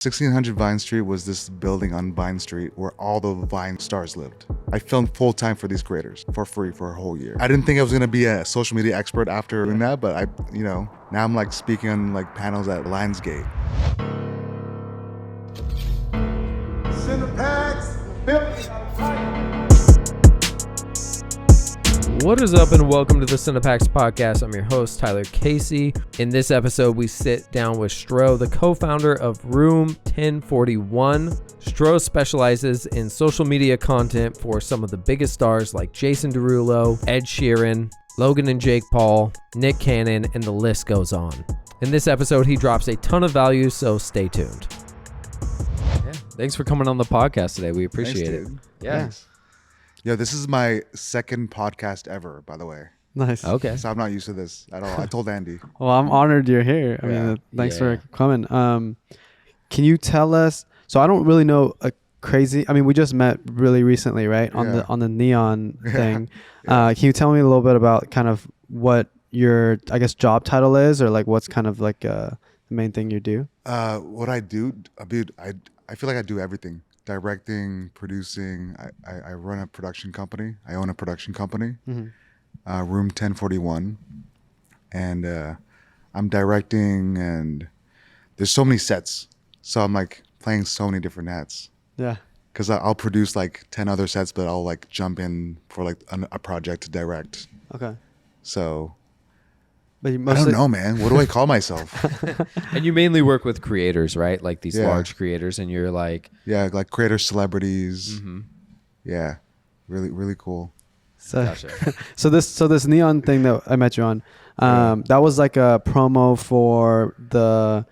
1600 Vine Street was this building on Vine Street where all the Vine stars lived. I filmed full time for these creators for free for a whole year. I didn't think I was gonna be a social media expert after doing that, but now I'm like speaking on like panels at Lionsgate. What is up, and welcome to the Cinepax podcast. I'm your host, Tyler Casey. In this episode, we sit down with Stro, the co-founder of Room 1041. Stro specializes in social media content for some of the biggest stars like Jason Derulo, Ed Sheeran, Logan and Jake Paul, Nick Cannon, and the list goes on. In this episode, he drops a ton of value, so stay tuned. Yeah, thanks for coming on the podcast today. We appreciate it. Yeah. Thanks. Yo, this is my second podcast ever, by the way. Nice. Okay. So I'm not used to this at all. I told Andy. Well, I'm honored you're here. I mean, thanks for coming. Can you tell us? So I don't really know we just met really recently, right? On the neon thing. Can you tell me a little bit about kind of what your, I guess, job title is, or like what's kind of like the main thing you do? What I do, dude, I feel like I do everything. Directing, producing. I run a production company. I own a production company, Room 1041, and I'm directing. And there's so many sets, so I'm like playing so many different hats. Yeah. Because I'll produce like 10 other sets, but I'll like jump in for like a project to direct. Okay. So. But I don't know, man. What do I call myself? And you mainly work with creators, right? Like these large creators, and you're like... Yeah, like creator celebrities. Mm-hmm. Yeah, really cool. So, gotcha. so this neon thing that I met you on, that was like a promo for the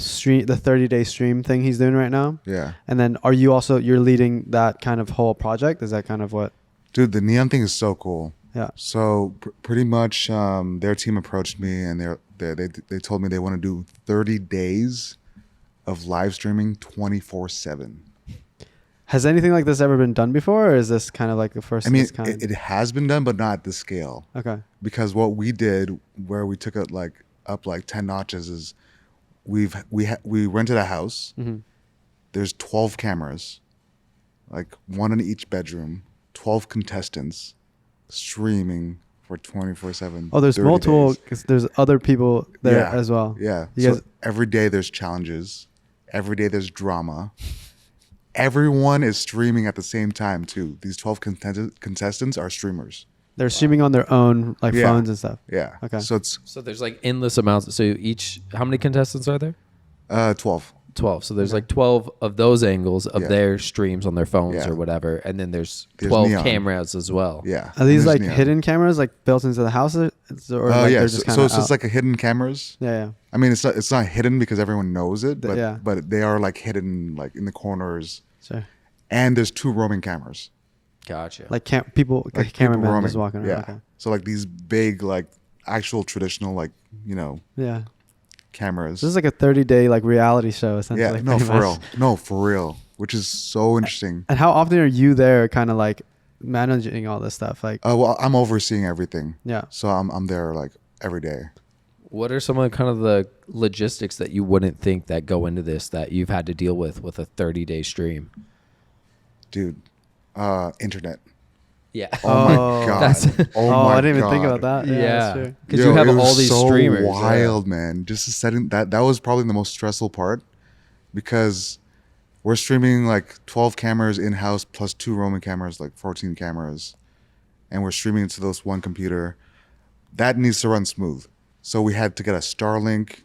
stream, the 30-day stream thing he's doing right now. Yeah. And then you're leading that kind of whole project? Is that kind of what? Dude, the neon thing is so cool. Yeah. So pretty much, their team approached me, and they told me they want to do 30 days of live streaming 24/7. Has anything like this ever been done before, or is this kind of like the first? I mean, it has been done, but not at this scale. Okay. Because what we did, where we took it like up like 10 notches, is we rented a house. Mm-hmm. There's 12 cameras, like one in each bedroom, 12 contestants. Streaming for 24/7. Oh, there's multiple, because there's other people there as well. Yeah. So every day there's challenges. Every day there's drama. Everyone is streaming at the same time too. These 12 contestants are streamers. They're streaming on their own phones and stuff. Yeah. Okay. So there's like endless amounts. So how many contestants are there? 12. 12. So there's like 12 of those angles of their streams on their phones or whatever, and then there's 12 neon cameras as well. Yeah. Are these like neon hidden cameras, like built into the houses? Or like they're just so it's just like a hidden cameras. Yeah. I mean, it's not hidden because everyone knows it, but they are like hidden like in the corners. Sure. And there's 2 roaming cameras. Gotcha. Like cameramen just walking around. Yeah. Okay. So like these big like actual traditional like cameras. This is like a 30-day like reality show essentially. Yeah, no, for real. Which is so interesting. And how often are you there, kind of like managing all this stuff? Like, well, I'm overseeing everything. Yeah. So I'm there like every day. What are some of kind of the logistics that you wouldn't think that go into this that you've had to deal with a 30-day stream? Dude, internet. Yeah. Oh my god. I didn't even think about that. Yeah. Because you have all these streamers. Wild, man. Just setting that was probably the most stressful part, because we're streaming like 12 cameras in-house plus 2 roaming cameras, like 14 cameras, and we're streaming into this one computer. That needs to run smooth. So we had to get a Starlink,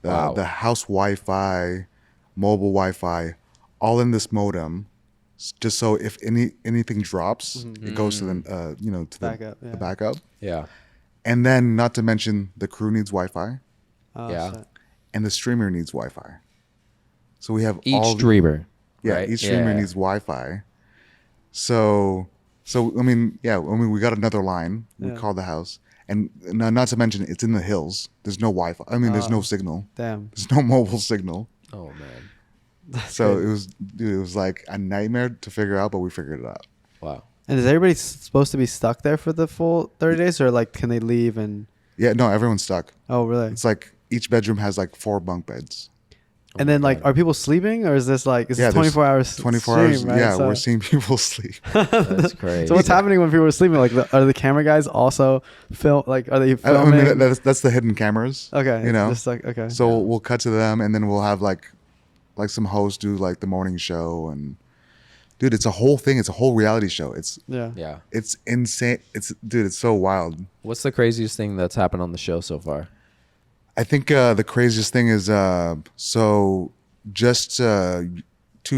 the house Wi-Fi, mobile Wi-Fi, all in this modem. Just so if anything drops, it goes to the backup. Yeah. And then, not to mention, the crew needs Wi-Fi. And the streamer needs Wi-Fi. So we have each streamer. Right? Each streamer needs Wi-Fi. So I mean, we got another line. We called the house, and not to mention, it's in the hills. There's no Wi-Fi. I mean, there's no signal. Damn. There's no mobile signal. Oh man. So it was like a nightmare to figure out, but we figured it out. Wow. And is everybody supposed to be stuck there for the full 30 days, or like can they leave and? Yeah, no, everyone's stuck. Oh, really? It's like each bedroom has like 4 bunk beds. And then like, are people sleeping, or is this like is this 24 hours? 24 stream, hours. right? Yeah, So, we're seeing people sleep. That's crazy. so what's happening when people are sleeping? Like, are the camera guys also film? Like, are they I filming? mean, that's the hidden cameras. Okay, you know. just like okay. So we'll cut to them, and then we'll have like some hosts do like the morning show, and dude, it's a whole thing. It's a whole reality show. It's Yeah. it's insane. It's so wild. What's the craziest thing that's happened on the show so far? I think the craziest thing is so just 2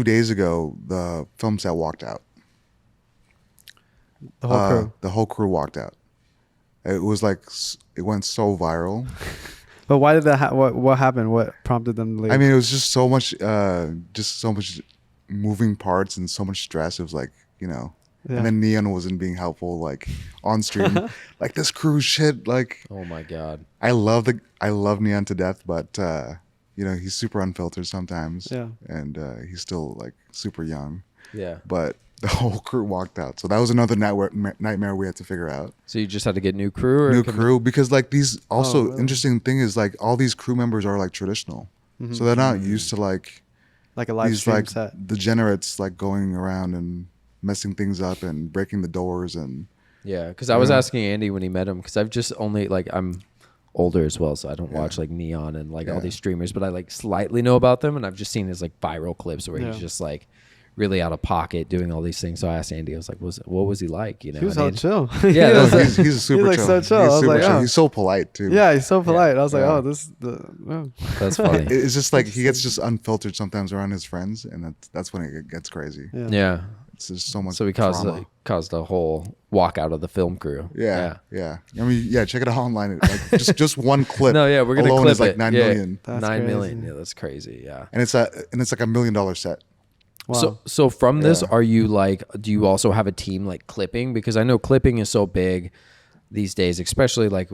days ago the film set walked out. The whole crew. The whole crew walked out. It was like it went so viral. But why did that? What happened? What prompted them to leave? I mean, it was just so much moving parts and so much stress. It was like, you know. Yeah. And then Neon wasn't being helpful, like on stream, like this crew shit. Like, Oh my God. I love Neon to death, but you know, he's super unfiltered sometimes. Yeah. And he's still like super young. Yeah. But the whole crew walked out, so that was another nightmare we had to figure out. So you just had to get new crew, or New crew, because like these also really? interesting thing is like all these crew members are like traditional, so they're not used to like like a live these stream like set. degenerates like going around and messing things up and breaking the doors and. Yeah, because I was Yeah. asking Andy when he met him, because I've just only like I'm older as well, so I don't watch like Neon and like all Yeah. these streamers, but I like slightly know about them, and I've just seen his like viral clips where Yeah. he's just like really out of pocket doing all these things. So I asked Andy, I was like, what was he like? You know, He was and so he- chill. Yeah, He was that's like- He's super like chill. so chill. I He's was super like, chill. oh. He's so polite too. yeah, he's so polite. I was like, Yeah. oh, this. Oh. that's funny. It's just like he gets just unfiltered sometimes around his friends, and that's when it gets crazy. Yeah. Yeah. It's just so much. So he drama. caused a whole walkout of the film crew. Yeah. I mean, yeah. Check it out online. Like just one clip. No, yeah, we're gonna alone clip is like it. 9 Yeah. million. That's 9 crazy. million. Yeah, that's crazy. Yeah. And it's like $1 million set. Wow. So from this, Yeah. are you like, do you also have a team like clipping? Because I know clipping is so big these days, especially like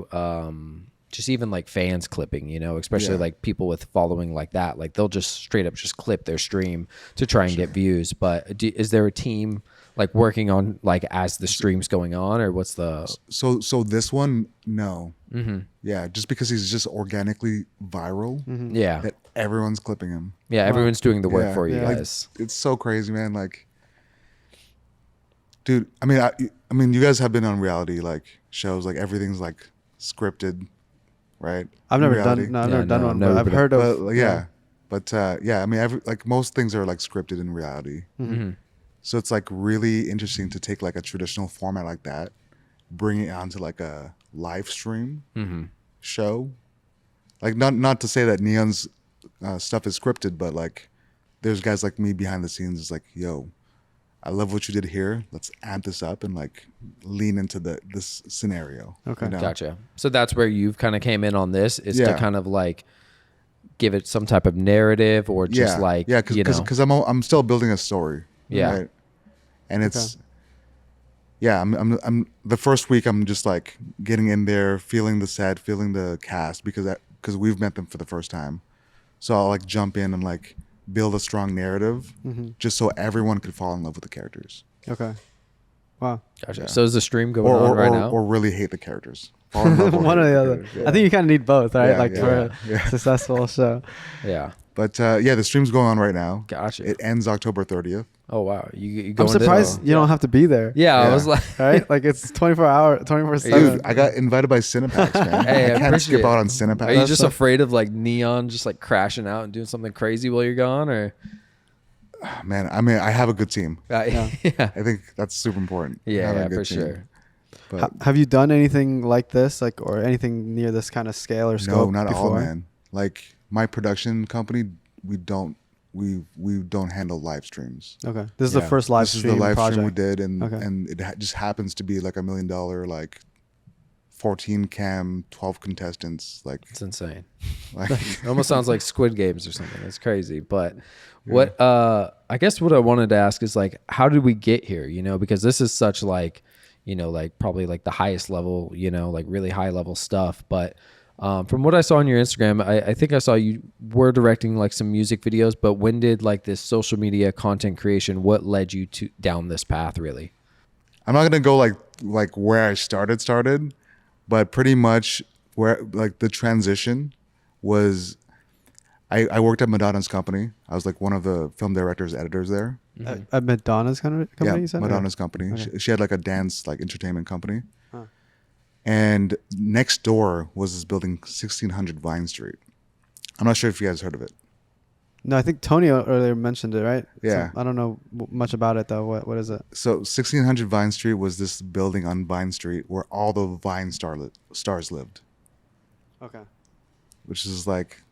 just even like fans clipping, you know, especially Yeah. like people with following like that. Like they'll just straight up just clip their stream to try and get views. But is there a team like working on like as the stream's going on, or what's the? So this one, no. Mm-hmm. Yeah, just because he's just organically viral, Yeah, that everyone's clipping him. yeah. Everyone's doing the work Yeah, for you yeah. guys. It's so crazy, man. Like, dude, I mean, you guys have been on reality like shows, like everything's like scripted, right? I've In never reality. done. No, I've Yeah, never done no, one, never but I've been- heard of. But yeah, yeah. I mean, like most things are like scripted in reality. Mm-hmm. So it's like really interesting to take like a traditional format like that, bring it onto like a live stream Mm-hmm. show. Like not to say that Neon's stuff is scripted, but like there's guys like me behind the scenes. It's like, yo, I love what you did here. Let's amp this up and like lean into this scenario. Okay. you know? Gotcha. So that's where you've kind of came in on this, is to Yeah. kind of like give it some type of narrative, or just like, yeah, you know, because I'm still building a story. Yeah. right? And it's yeah, I'm the first week I'm just like getting in there, feeling the set, feeling the cast, because we've met them for the first time. So I'll like jump in and like build a strong narrative, just so everyone could fall in love with the characters, Okay. Wow. gotcha. Yeah. So is the stream going on right now? or really hate the characters. Fall in love One hate or the the other. characters. I think you kind of need both, right? Yeah, like yeah, for yeah. a successful show. Yeah. But yeah, the stream's going on right now. Gotcha. It ends October 30th. Oh wow. You I'm going surprised To, you don't have to be there. yeah, I Yeah. was like, Right? Like it's 24/7. Dude, I got invited by Cinepacks, man. Hey, I I can't skip appreciate out it. on Cinepacks. are you That's just so- afraid of like Neon just like crashing out and doing something crazy while you're gone, or? Man, I mean, I have a good team. Yeah. I think that's super important. Yeah, Having yeah, a good for team. sure. But Have you done anything like this, like, or anything near this kind of scale or no, scope not at all, before? man. Like my production company, we don't handle live streams. Okay. This is the Yeah. first live This is stream the live project. stream we did, and Okay. it just happens to be like $1 million, like 14 cam, 12 contestants, like It's insane. like It almost sounds like Squid Games or something. It's crazy. But what I guess what I wanted to ask is like, how did we get here? You know, because this is such like, you know, like probably like the highest level, you know, like really high level stuff. But from what I saw on your Instagram, I think I saw you were directing like some music videos. But when did like this social media content creation? What led you to down this path? Really? I'm not gonna go like where I started, but pretty much where like the transition was. I worked at Madonna's company. I was like one of the film directors, editors there. At Madonna's company, Yeah, you said? Madonna's company. Okay. She had like a dance like entertainment company. Huh. And next door was this building, 1600 Vine Street. I'm not sure if you guys heard of it. No, I think Tony earlier mentioned it, right? Yeah. So I don't know much about it though. What is it? So 1600 Vine Street was this building on Vine Street where all the Vine stars lived, Okay. which is like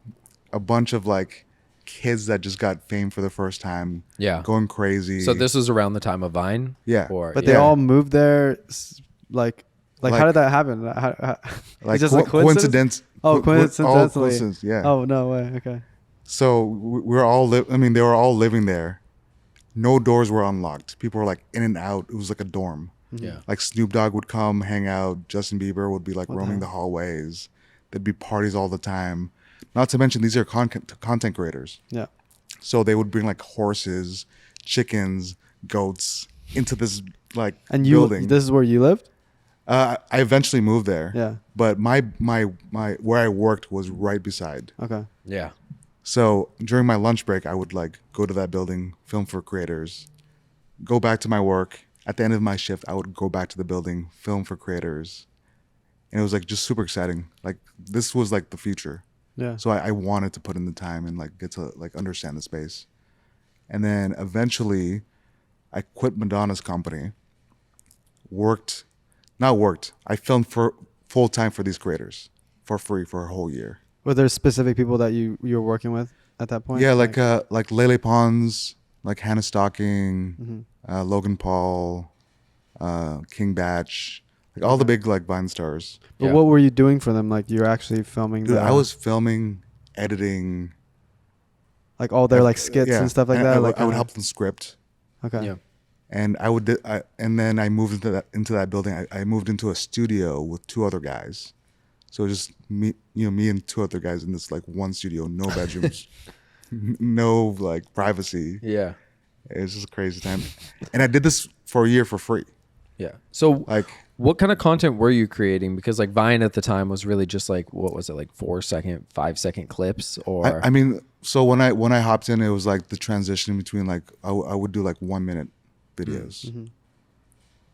a bunch of like kids that just got fame for the first time, Yeah. going crazy. So this was around the time of Vine? Yeah. Or, But they all moved there, like how did that happen? like it's just like coincidence. Oh, all coincidentally. coincidence, yeah. Oh no way. Okay. So we're all they were all living there. No doors were unlocked. People were like in and out. It was like a dorm. Yeah. Like Snoop Dogg would come hang out. Justin Bieber would be like What the roaming hell? the hallways. There'd be parties all the time. Not to mention these are content creators. Yeah. So they would bring like horses, chickens, goats into this like And building. this is where you lived? I eventually moved there. Yeah. But my where I worked was right beside. Okay. Yeah. So during my lunch break, I would like go to that building, film for creators, go back to my work. At the end of my shift, I would go back to the building, film for creators. And it was like just super exciting. Like this was like the future. Yeah. So I wanted to put in the time and like get to like understand the space. And then eventually I quit Madonna's company, I filmed for full time for these creators for free for a whole year. Were there specific people that you were working with at that point? Yeah, like Lele Pons, like Hannah Stocking, Mhm. Logan Paul, King Batch, like all the big like Vine stars. But Yeah. what were you doing for them? Like you're actually filming. Dude, I was filming, editing, like all their like skits yeah, and stuff like and that. I like would help them script, Okay. Yeah. and and then I moved into that building. I moved into a studio with two other guys, so just me and two other guys in this like one studio, no bedrooms, no like privacy. Yeah. It was just a crazy time, and I did this for a year for free. Yeah. So Like, what kind of content were you creating? Because like Vine at the time was really just like, what was it, like 4-second, 5-second clips? Or I mean, so when I hopped in, it was like the transition between like I would do like 1 minute videos, Mm-hmm.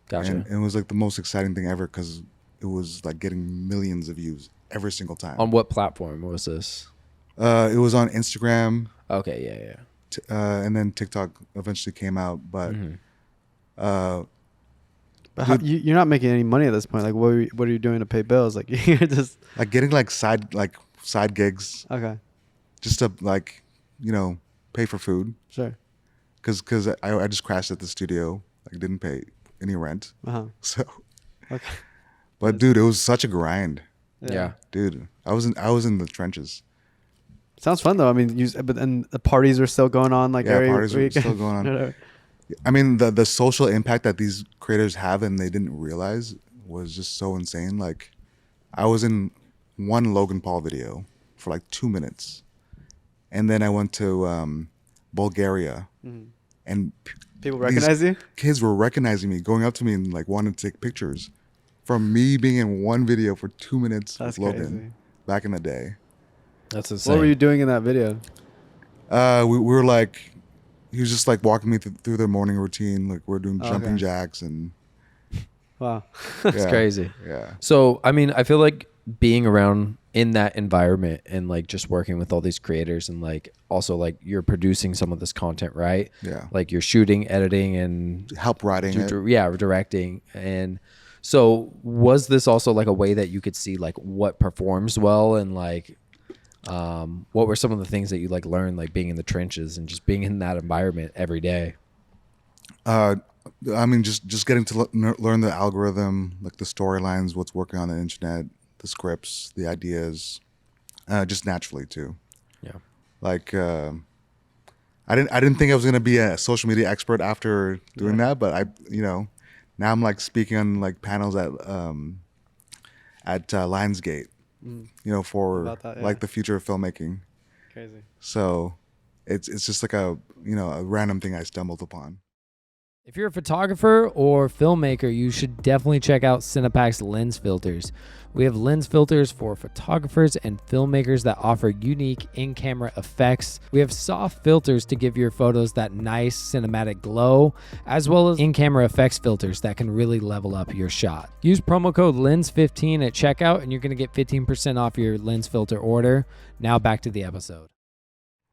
Gotcha. and it was like the most exciting thing ever because it was like getting millions of views every single time. On what platform was this? It was on Instagram, Okay. Yeah. Yeah. and then TikTok eventually came out, but Mhm. But you're not making any money at this point. Like what are you doing to pay bills? Like you're just like getting like side gigs okay. just to like pay for food Sure. because I just crashed at the studio, like didn't pay any rent, Uh-huh. so. Okay. But dude, it was such a grind. Yeah. Dude, I was in the trenches. Sounds fun though. I mean, and the parties are still going on. Like Yeah, every parties are week. still going on. Whatever. I mean, the social impact that these creators have and they didn't realize was just so insane. Like, I was in one Logan Paul video for like 2 minutes, and then I went to Bulgaria, Mhm. and People these recognize you. kids were recognizing me, going up to me and like wanting to take pictures from me being in one video for 2 minutes That's with Logan crazy. back in the day. That's insane. What were you doing in that video? We were like, he was just like walking me through their morning routine. Like we're doing jumping Okay. jacks and Wow. It's yeah, crazy. Yeah. So, I mean, I feel like being around in that environment and like just working with all these creators and like also like you're producing some of this content, right? Yeah. Like you're shooting, editing, and Help writing it. directing. And so was this also like a way that you could see like what performs well and like what were some of the things that you like learned like being in the trenches and just being in that environment every day? I mean, just getting to learn the algorithm, like the storylines, what's working on the internet, the scripts, the ideas, just naturally too. Yeah. Like I didn't think I was gonna be a social media expert after doing that, but now I'm like speaking on like panels at Lionsgate, for About that, yeah. like the future of filmmaking. Crazy. So it's just like a random thing I stumbled upon. If you're a photographer or filmmaker, you should definitely check out Cinepac's lens filters. We have lens filters for photographers and filmmakers that offer unique in-camera effects. We have soft filters to give your photos that nice cinematic glow, as well as in-camera effects filters that can really level up your shot. Use promo code LENS15 at checkout and you're going to get 15% off your lens filter order. Now back to the episode.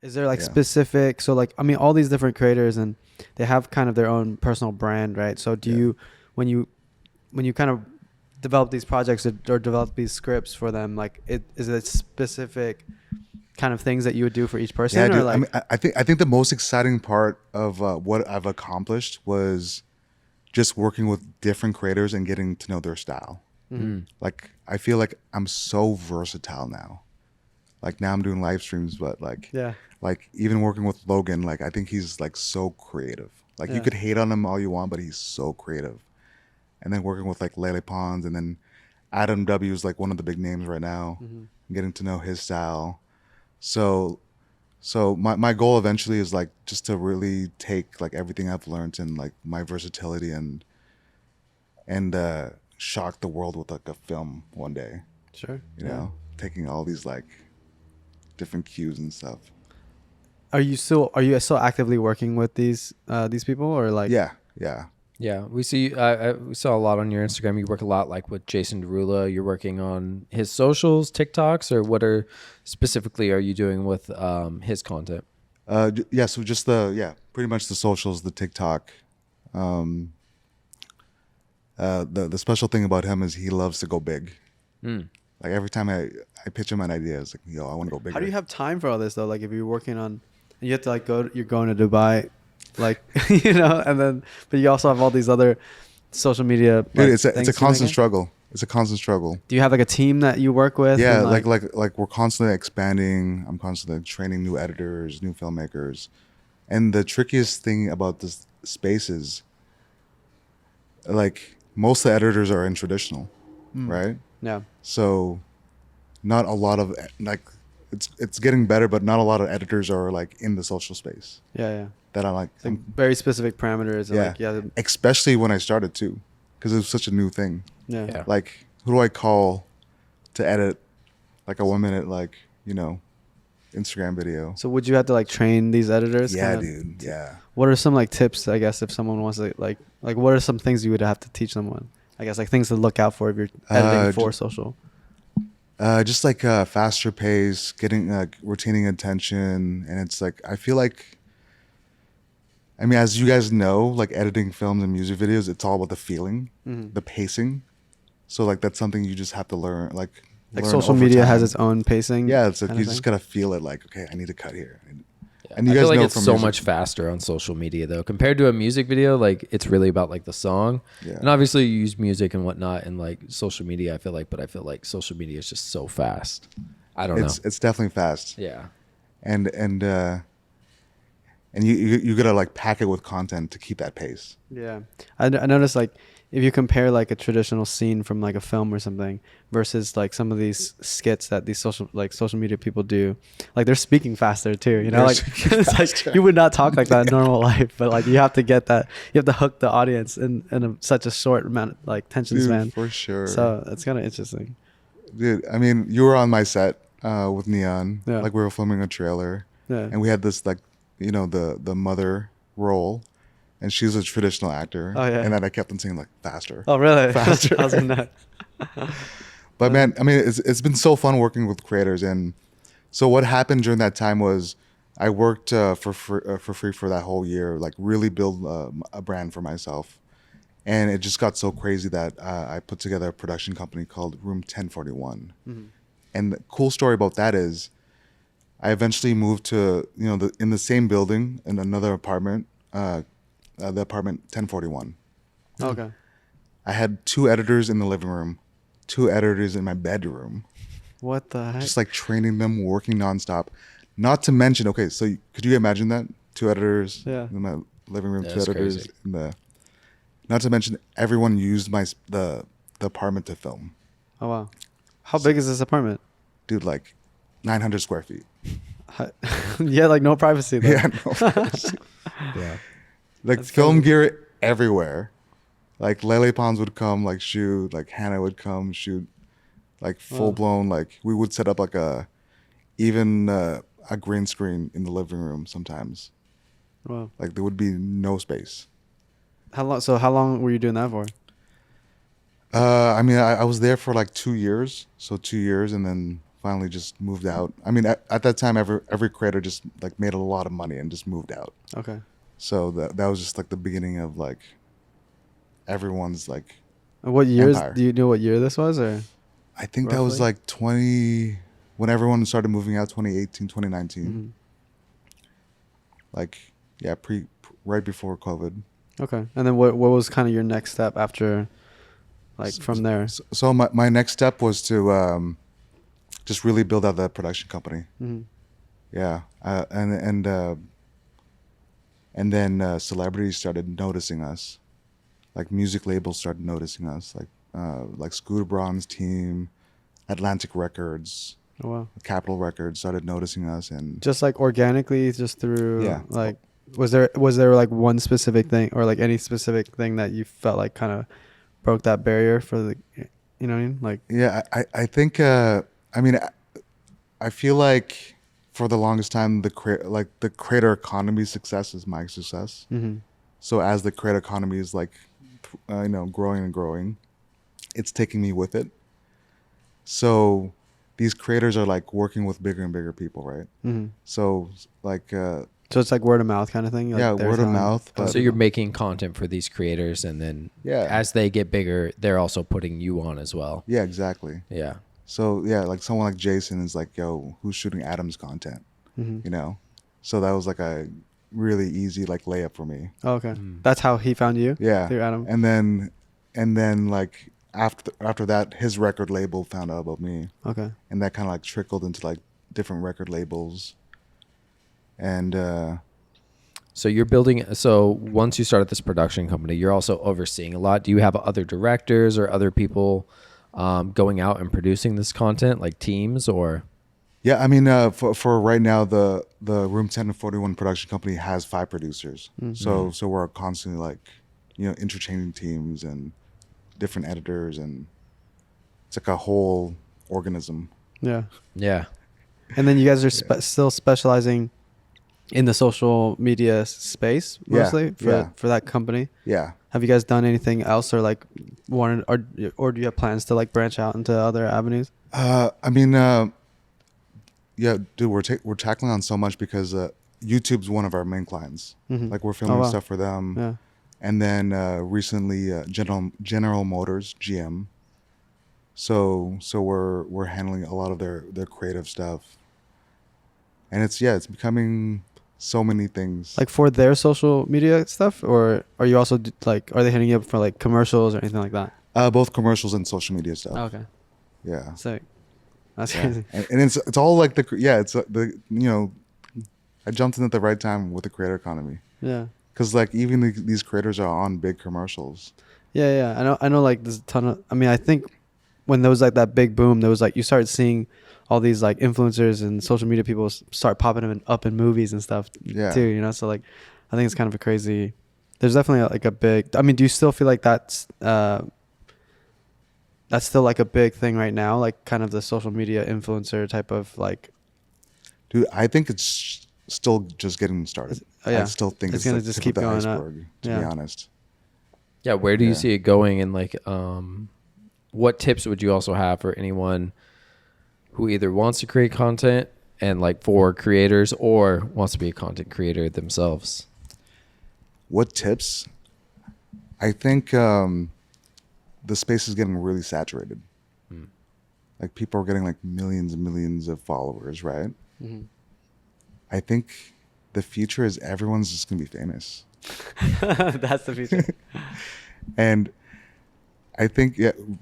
Is there like specific, so like, I mean, all these different creators and they have kind of their own personal brand, right? So do you, when you kind of develop these projects or develop these scripts for them, like is it specific kind of things that you would do for each person? Yeah, dude, or like, I think the most exciting part of what I've accomplished was just working with different creators and getting to know their style. Mm-hmm. Like, I feel like I'm so versatile now. Like now I'm doing live streams, but like even working with Logan, like I think he's like so creative. Like you could hate on him all you want, but he's so creative. And then working with like Lele Pons, and then Adam W is like one of the big names right now. Getting to know his style. So my goal eventually is like just to really take like everything I've learned and like my versatility and shock the world with like a film one day. Sure. You know, taking all these like different cues and stuff. Are you still actively working with these people, or like? Yeah, we see. We saw a lot on your Instagram. You work a lot, like with Jason Derulo. You're working on his socials, TikToks, or what are specifically are you doing with his content? So just pretty much the socials, the TikTok. The special thing about him is he loves to go big. Like every time I pitch him an idea, it's like, yo, I want to go bigger. How do you have time for all this though? Like if you're working on, you have to like you're going to Dubai, like you know, and then but you also have all these other social media. Like, dude, it's a constant struggle. It's a constant struggle. Do you have like a team that you work with? Yeah, like we're constantly expanding. I'm constantly training new editors, new filmmakers, and the trickiest thing about this space is like most of the editors are in traditional, right? Yeah. So not a lot of like it's getting better, but not a lot of editors are like in the social space. Yeah. That I like. Very specific parameters. And Especially when I started too, because it was such a new thing. Yeah. Like, who do I call to edit like a 1 minute, like, you know, Instagram video? So would you have to like train these editors? Yeah, dude. Yeah. What are some like tips, I guess, if someone wants to like what are some things you would have to teach someone? I guess like things to look out for if you're editing for social. Just like faster pace, getting retaining attention, and it's like I feel like, I mean, as you guys know, like editing films and music videos, it's all about the feeling, the pacing. So like that's something you just have to learn. Like social media has its own pacing. Yeah, it's like you just gotta feel it. Like, okay, I need to cut here. And you guys feel like it's so much faster on social media though compared to a music video. Like it's really about like the song, and obviously you use music and whatnot and like social media. I feel like social media is just so fast. I don't know. It's definitely fast. Yeah, and you gotta like pack it with content to keep that pace. Yeah, I noticed like if you compare like a traditional scene from like a film or something versus like some of these skits that these social media people do, like they're speaking faster too, you know, like it's like you would not talk like that in normal life, but like you have to get that, you have to hook the audience in such a short amount of, like attention span. For sure. So it's kind of interesting. Dude, I mean, you were on my set with Neon, like we were filming a trailer, and we had this like, you know, the mother role. And she's a traditional actor. Oh, yeah. And then I kept on saying like faster. Oh, really? Faster. I was nuts. But man, I mean, it's been so fun working with creators. And so what happened during that time was I worked for free for that whole year, like really build a brand for myself. And it just got so crazy that I put together a production company called Room 1041. And the cool story about that is I eventually moved to, you know, in the same building in another apartment, the apartment 1041. Okay. I had 2 editors in the living room, 2 editors in my bedroom. What the heck? Just like training them, working nonstop. Not to mention, okay, so could you imagine that? 2 editors in my living room, 2 editors crazy. In the. Not to mention, everyone used the apartment to film. Oh wow! How big is this apartment? Dude, like 900 square feet. Yeah, like no privacy though. Yeah, no privacy. Yeah. Like that's film crazy. Gear everywhere. Like Lele Pons would come like shoot, like Hannah would come shoot, like full blown. Like we would set up like a green screen in the living room sometimes. Wow. Like there would be no space. How long were you doing that for? I mean, I was there for like 2 years, so 2 years, and then finally just moved out. I mean, at that time, every creator just like made a lot of money and just moved out. Okay. So that was just like the beginning of like everyone's like. What years? Empire. Do you know what year this was, or? I think Roughly? that was like when everyone started moving out, 2018, 2019. Mm-hmm. Like, yeah, right before COVID. Okay. And then what was kind of your next step after, like, from there? So my next step was to just really build out the production company. Mm-hmm. Yeah, and then celebrities started noticing us, like music labels started noticing us, like Scooter Braun's team, Atlantic Records, Oh, wow. Capitol Records started noticing us, and Just like organically, just through, Yeah. like, was there like one specific thing or like any specific thing that you felt like kind of broke that barrier for the, you know what I mean? Like, yeah, I think I mean I feel like for the longest time the creator economy success is my success. mm-hmm. So as the creator economy is like growing and growing, it's taking me with it. So these creators are like working with bigger and bigger people, right? Mm-hmm. So like So it's like word of mouth kind of thing? Like yeah, they're word of telling- mouth. But So you're making content for these creators, and then Yeah. as they get bigger, they're also putting you on as well. yeah, exactly. Yeah. So yeah, like someone like Jason is like, yo, who's shooting Adam's content? Mhm. You know? So that was like a really easy like layup for me. Oh, okay. Mm. That's how he found you? Yeah. Through Adam? And then like after that his record label found out about me. Okay. And that kind of like trickled into like different record labels. And So you're building. So once you started this production company, you're also overseeing a lot. Do you have other directors or other people going out and producing this content, like teams, or? yeah, I mean, for right now, the Room 10 and 41 production company has 5 producers. Mm-hmm. So we're constantly like, interchanging teams and different editors, and it's like a whole organism. Yeah. Yeah. And then you guys are still specializing in the social media space Yeah, mostly for that company. Yeah. Have you guys done anything else or like wanted or do you have plans to like branch out into other avenues? I mean, yeah, dude, we're tackling on so much because YouTube's one of our main clients. Mhm. Like we're filming Oh, wow. stuff for them. Yeah. And then recently, General Motors, GM. So we're handling a lot of their creative stuff, and it's becoming so many things. Like for their social media stuff, or are you also are they hitting you up for like commercials or anything like that? Both commercials and social media stuff. Okay. Yeah. Sick. That's Yeah. crazy. And it's all like I jumped in at the right time with the creator economy, Yeah. because like even these creators are on big commercials. Yeah. I know like there's a ton of, I mean, I think when there was like that big boom, there was like, you started seeing all these like influencers and social media people start popping up in movies and stuff Yeah. too, so like, I think it's kind of a crazy, there's definitely like a big, I mean, do you still feel like that's still like a big thing right now? Like kind of the social media influencer type of like, Dude, I think it's still just getting started. yeah. I still think It's it's gonna like just tip keep of the going up. iceberg, to Yeah. be honest. Yeah. Where do you Yeah. see it going? And like, what tips would you also have for anyone who either wants to create content and like for creators or wants to be a content creator themselves? What tips? I think the space is getting really saturated. Like people are getting like millions and millions of followers, right? mm-hmm. I think the future is everyone's just gonna be famous. That's the future. And I think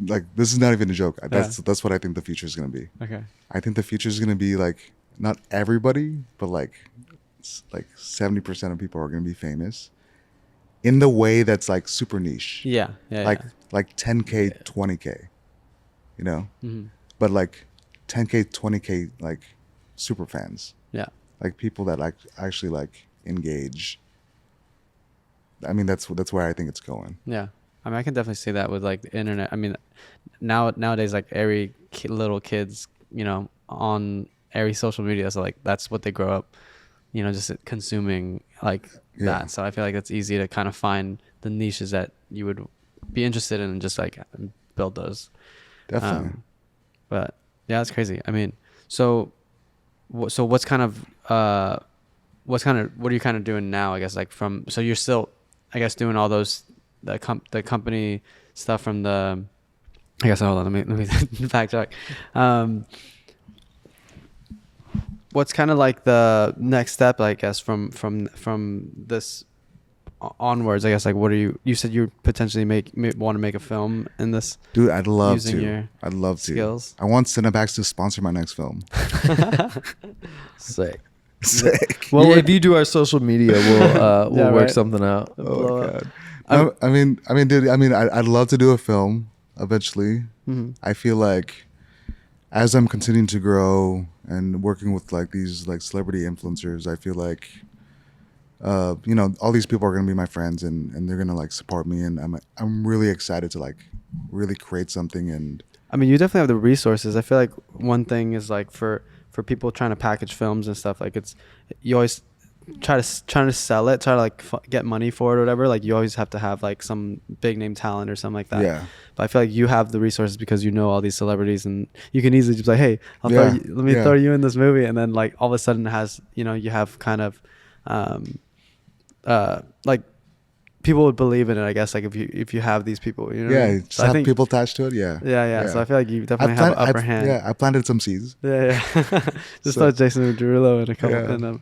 like this is not even a joke. That's what I think the future is gonna be. Okay. I think the future is gonna be like not everybody, but like 70% of people are gonna be famous in the way that's like super niche. Yeah. Like 10K, 20K, Mm-hmm. but like 10K, 20K, like super fans, Yeah. like people that like actually like engage. I mean, that's where I think it's going. Yeah. I mean, I can definitely see that with like the internet. I mean, nowadays, like every little kids, on every social media, so like that's what they grow up, just consuming like that. So I feel like it's easy to kind of find the niches that you would be interested in and just like build those. Definitely. But yeah, that's crazy. I mean, so what are you kind of doing now? I guess like so you're still, I guess, doing all those the company stuff from the. I guess hold on. Let me backtrack. What's kind of like the next step? I guess from this onwards. I guess like what are you said you potentially want to make a film in this. Dude, I'd love using to. Your I'd love skills. to. I want Cinepacks to sponsor my next film. Sick. Sick. Well, if you do our social media, we'll work something out. Oh my God. I mean, dude. I mean, I'd love to do a film eventually. Mm-hmm. I feel like as I'm continuing to grow and working with like these like celebrity influencers, I feel like all these people are gonna be my friends and they're gonna like support me, and I'm really excited to like really create something. And I mean, you definitely have the resources. I feel like one thing is like for people trying to package films and stuff, like you always trying to sell it, try to like get money for it or whatever. Like you always have to have like some big name talent or something like that. Yeah. But I feel like you have the resources because you know all these celebrities, and you can easily just be like, hey, let me throw you in this movie, and then like all of a sudden it has, you have kind of like people would believe in it, I guess, like if you have these people, just so have people attached to it. Yeah. So I feel like you definitely have an upper hand. I planted some seeds. Yeah. Just throw Jason Derulo in a couple.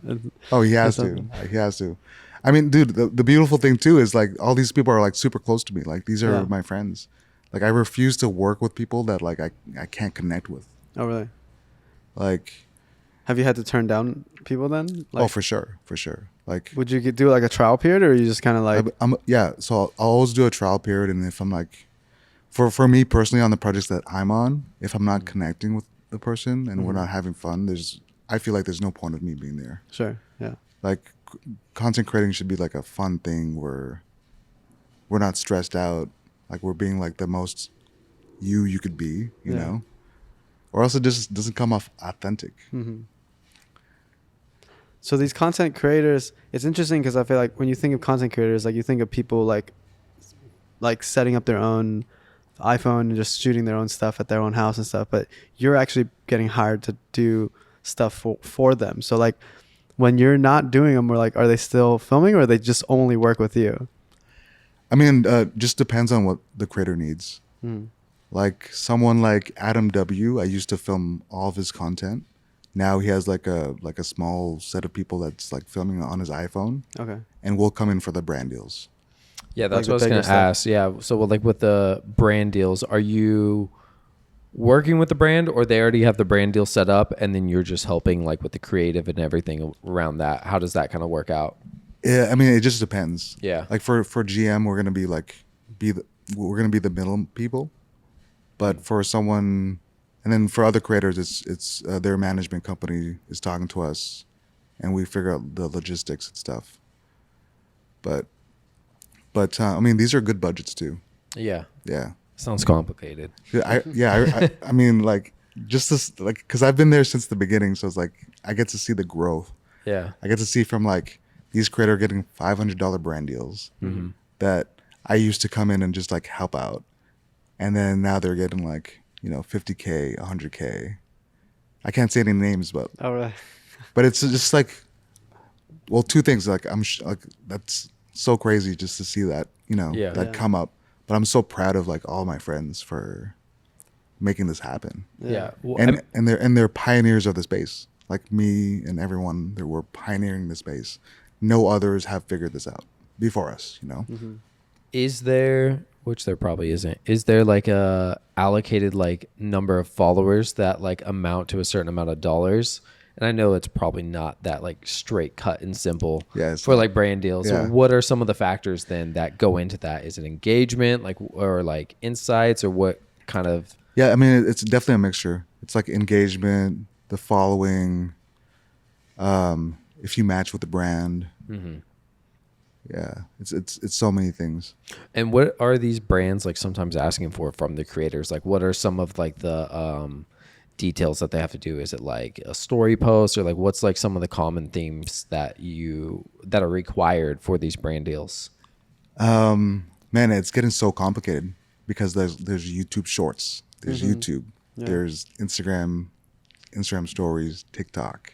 Oh, he has to. He has to. I mean, dude, the beautiful thing too is like all these people are like super close to me. Like these are my friends. Like I refuse to work with people that like I can't connect with. Oh, really? Like, have you had to turn down people then? Like, oh, for sure. Like, would you do like a trial period, or you just kind of like? So I'll always do a trial period, and if I'm like, for me personally on the projects that I'm on, if I'm not connecting with the person and we're not having fun, I feel like there's no point of me being there. Sure. Yeah. Like, content creating should be like a fun thing where we're not stressed out, like we're being like the most you could be, you know, or else it just doesn't come off authentic. Mm-hmm. So these content creators, it's interesting because I feel like when you think of content creators, like you think of people like setting up their own iPhone and just shooting their own stuff at their own house and stuff, but you're actually getting hired to do stuff for them. So like when you're not doing them, we're like, are they still filming, or they just only work with you? I mean, just depends on what the creator needs. Like someone like Adam W, I used to film all of his content. Now he has like a small set of people that's like filming on his iPhone. Okay. And we'll come in for the brand deals. Yeah, that's what I was going to ask. Yeah. So like with the brand deals, are you working with the brand, or they already have the brand deal set up and then you're just helping like with the creative and everything around that? How does that kind of work out? Yeah, I mean, it just depends. Yeah. Like for GM, we're going to we're going to be the middle people. But for someone, and then for other creators, it's their management company is talking to us, and we figure out the logistics and stuff. But I mean, these are good budgets too. Yeah. Yeah. Sounds complicated. I mean, like just this, like, because I've been there since the beginning, so it's like I get to see the growth. Yeah. I get to see from like these creators getting $500 brand deals that I used to come in and just like help out. And then now they're getting like, $50K, $100K. I can't say any names, but but it's just like, well, two things. Like like that's so crazy just to see that, come up. But I'm so proud of like all my friends for making this happen. Yeah. Well, and they're pioneers of the space. Like me and everyone, that were pioneering the space. No others have figured this out before us. Is there, which there probably isn't, is there like a allocated like number of followers that like amount to a certain amount of dollars? And I know it's probably not that like straight cut and simple for like brand deals. Yeah. So what are some of the factors then that go into that? Is it engagement, like, or like insights, or what kind of? Yeah, I mean, it's definitely a mixture. It's like engagement, the following, if you match with the brand. Yeah, it's so many things. And what are these brands like sometimes asking for from the creators? Like, what are some of like the details that they have to do? Is it like a story post, or like what's like some of the common themes that are required for these brand deals? Man, it's getting so complicated because there's YouTube Shorts, there's YouTube, there's Instagram stories, TikTok.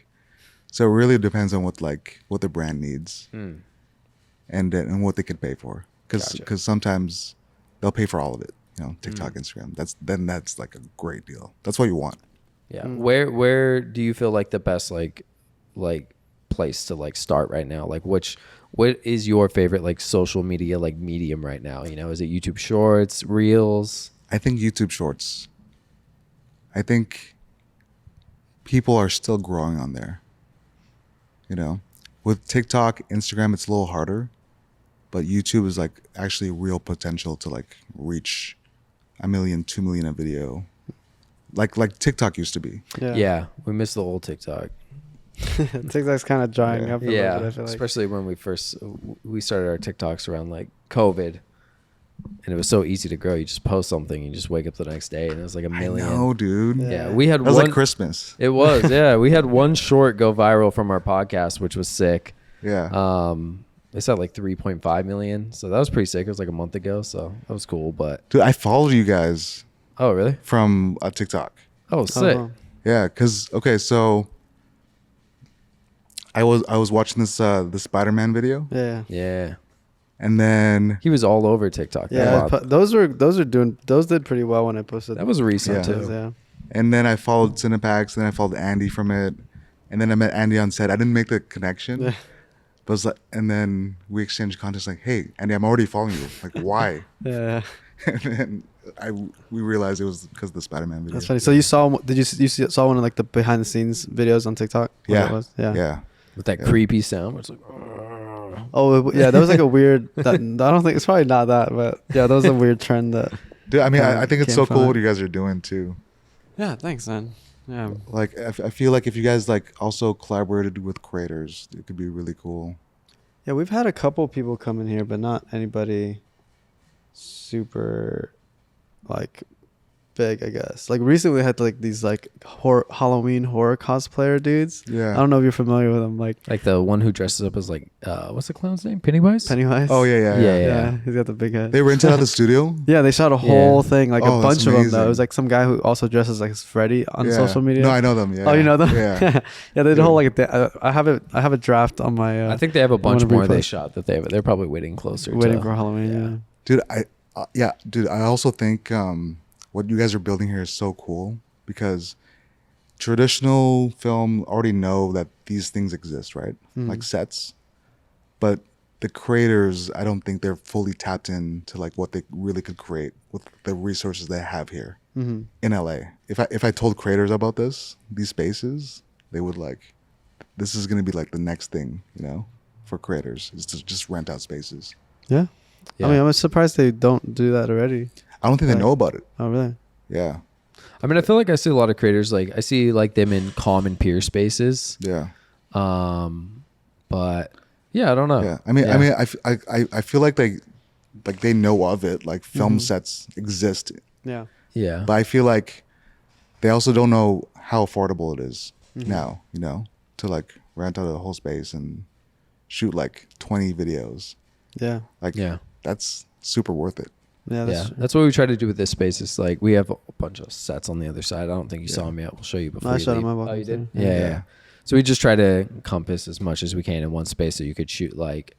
So it really depends on what the brand needs, and what they can pay for. Because sometimes they'll pay for all of it. TikTok, Instagram. That's like a great deal. That's what you want. Yeah. Where do you feel like the best like place to like start right now? Like what is your favorite like social media like medium right now? Is it YouTube Shorts, Reels? I think YouTube Shorts. I think people are still growing on there. With TikTok, Instagram, it's a little harder, but YouTube is like actually real potential to like reach 1 million, 2 million a video, like TikTok used to be. Yeah, we miss the old TikTok. TikTok's kind of drying up. Yeah, I feel like. Especially when we started our TikToks around like COVID. And it was so easy to grow. You just post something, you just wake up the next day, and it was like 1 million. No, dude. Yeah, we had that was like Christmas. It was, yeah. We had one short go viral from our podcast, which was sick. Yeah. It's at like 3.5 million, so that was pretty sick. It was like a month ago, so that was cool. But dude, I followed you guys. Oh, really? From TikTok. Oh, sick. Yeah, because so I was watching this the Spider-Man video. Yeah. And then he was all over TikTok. Yeah, those did pretty well when I posted. That was recent too. Yeah. And then I followed Cinepacks, and then I followed Andy from it, and then I met Andy on set. I didn't make the connection, but it was like, and then we exchanged content like, "Hey, Andy, I'm already following you. Like, why?" Yeah. And then we realized it was because of the Spider-Man video. That's funny. So you saw saw one of like the behind the scenes videos on TikTok? Yeah. Yeah. With that creepy sound, where it's like. Oh yeah, that was like a weird. I don't think it's probably not that, but yeah, that was a weird trend that. Dude, I mean, I think it's so cool what you guys are doing too. Yeah, thanks, man. Yeah. Like, I feel like if you guys like also collaborated with creators, it could be really cool. Yeah, we've had a couple people come in here, but not anybody super like big, I guess. Like recently we had like these like Halloween horror cosplayer dudes. Yeah. I don't know if you're familiar with them. Like the one who dresses up as like what's the clown's name? Pennywise? Oh yeah. He's got the big head. They rented out the studio? Yeah, they shot a whole thing, like a bunch of them though. It was like some guy who also dresses like Freddy on social media. No, I know them. Yeah. Oh, you know them? Yeah. Yeah, they did a whole like I have a draft on my I think they have a bunch more they shot that they're probably waiting for Halloween. Yeah. Dude, I also think what you guys are building here is so cool because traditional film already know that these things exist, right? Like sets. But the creators, I don't think they're fully tapped into like what they really could create with the resources they have here in LA. If I told creators about these spaces, they would like, this is going to be like the next thing, for creators is to just rent out spaces. Yeah. I mean, I'm surprised they don't do that already. I don't think they know about it. Oh, really? Yeah. I mean, I feel like I see a lot of creators, like I see like them in common peer spaces. Yeah. But yeah, I don't know. Yeah. I mean, I feel like they know of it. Like film sets exist. Yeah. Yeah. But I feel like they also don't know how affordable it is now, to like rent out a whole space and shoot like 20 videos. Yeah. Like, that's super worth it. Yeah, that's what we try to do with this space. It's like we have a bunch of sets on the other side. I don't think you saw them yet. We'll show you before. I showed them. Oh, you did? Yeah. So we just try to encompass as much as we can in one space, so you could shoot like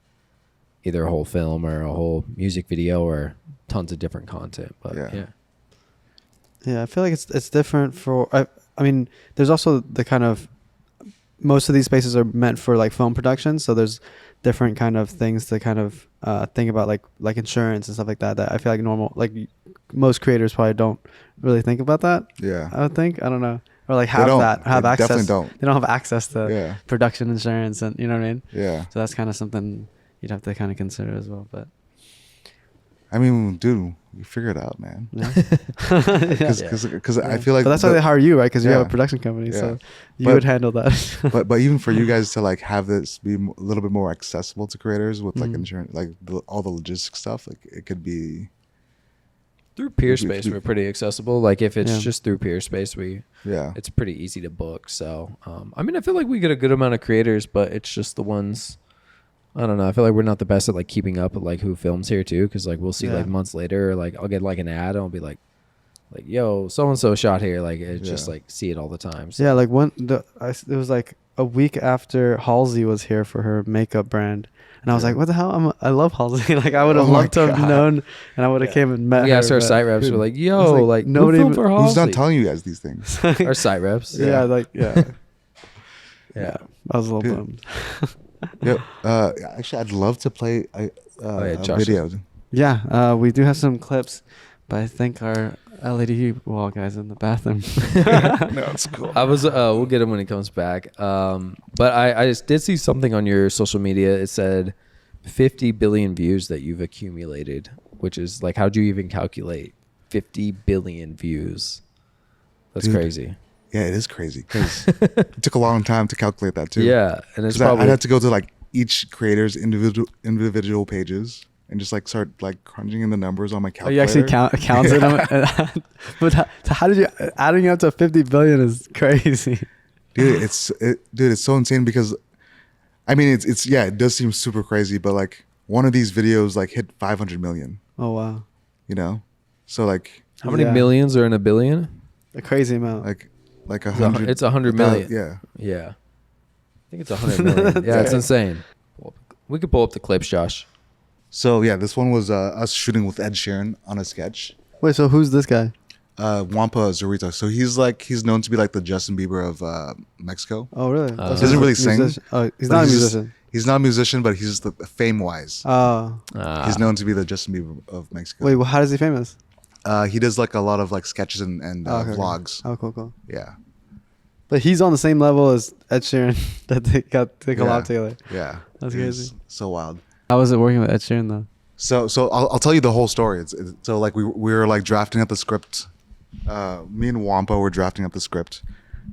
either a whole film or a whole music video or tons of different content. But yeah, I feel like it's different for. I mean, there's also the kind of most of these spaces are meant for like film production, so there's different kind of things to kind of think about like insurance and stuff like that I feel like normal like most creators probably don't really think about that. Yeah, I would think. I don't know, or like have access. Definitely they don't have access to production insurance, and you know what I mean. Yeah, so that's kind of something you'd have to kind of consider as well. But I mean, dude, you figure it out, man. Yeah. Because I feel like but that's why they hire you, right? Because you have a Yeah. production company, Yeah. so you But- would handle that. but even for you guys to like have this be a little bit more accessible to creators with like insurance, like all the logistics stuff, like it could be Through Peerspace, we're pretty accessible. Like if it's Yeah. just through Peerspace, yeah. it's pretty easy to book. So, I mean, I feel like we get a good amount of creators, but it's just the ones. I don't know. I feel like we're not the best at like keeping up with like who films here too, because like we'll see Yeah. like months later, like I'll get like an ad, and I'll be like, yo, so and so shot here. Like it's just Yeah. like see it all the time. So. Yeah, like it was like a week after Halsey was here for her makeup brand, and I was Yeah. like, "What the hell? I love Halsey. Like I would have Oh my loved to have God. known, and I would have came and met We her." asked our but- site reps. dude, We're like, I yo, was like, like nobody nobody for Who's not Halsey? telling you guys these things? Our site reps. yeah, like yeah, Yeah. I was a little Dude. bummed. Yeah. Actually, I'd love to play yeah, a Josh. video. Yeah, we do have some clips, but I think our LED wall guy's in the bathroom. No, it's cool. I was. We'll get him when he comes back. But I just did see something on your social media. It said 50 billion views that you've accumulated, which is like, how'd you even calculate 50 billion views? That's Dude. crazy. Yeah, it is crazy because it took a long time to calculate that too. Yeah, and it's 'Cause probably I'd have to go to like each creator's individual pages and just like start like crunching in the numbers on my Oh, calculator. you actually counted them, but how did you adding up to 50 billion is crazy. Dude, it's so insane because, I mean, it's yeah, it does seem super crazy, but like one of these videos like hit 500 million, Oh wow, you know, so like how many Yeah. millions are in a billion? a crazy amount. like a It's a- hundred. it's 100 million. Yeah, Yeah, I think it's 100 million. Yeah, it's insane. We could pull up the clips, Josh. so yeah, this one was us shooting with Ed Sheeran on a sketch. Wait, so who's this guy? Wampa Zorita. So he's known to be like the Justin Bieber of Mexico. Oh really? He doesn't really sing, Oh, he's But not a just- musician. He's not a musician, but he's just fame wise. Oh, He's known to be the Justin Bieber of Mexico. wait, well, how is he famous? He does like a lot of like sketches and Oh, okay, okay. vlogs. Oh, cool. Yeah, But he's on the same level as Ed Sheeran that they collab Yeah. together. yeah. That's It's crazy. So wild. How was it working with Ed Sheeran though? So I'll tell you the whole story. So like we were like drafting up the script. Me and Wampa were drafting up the script.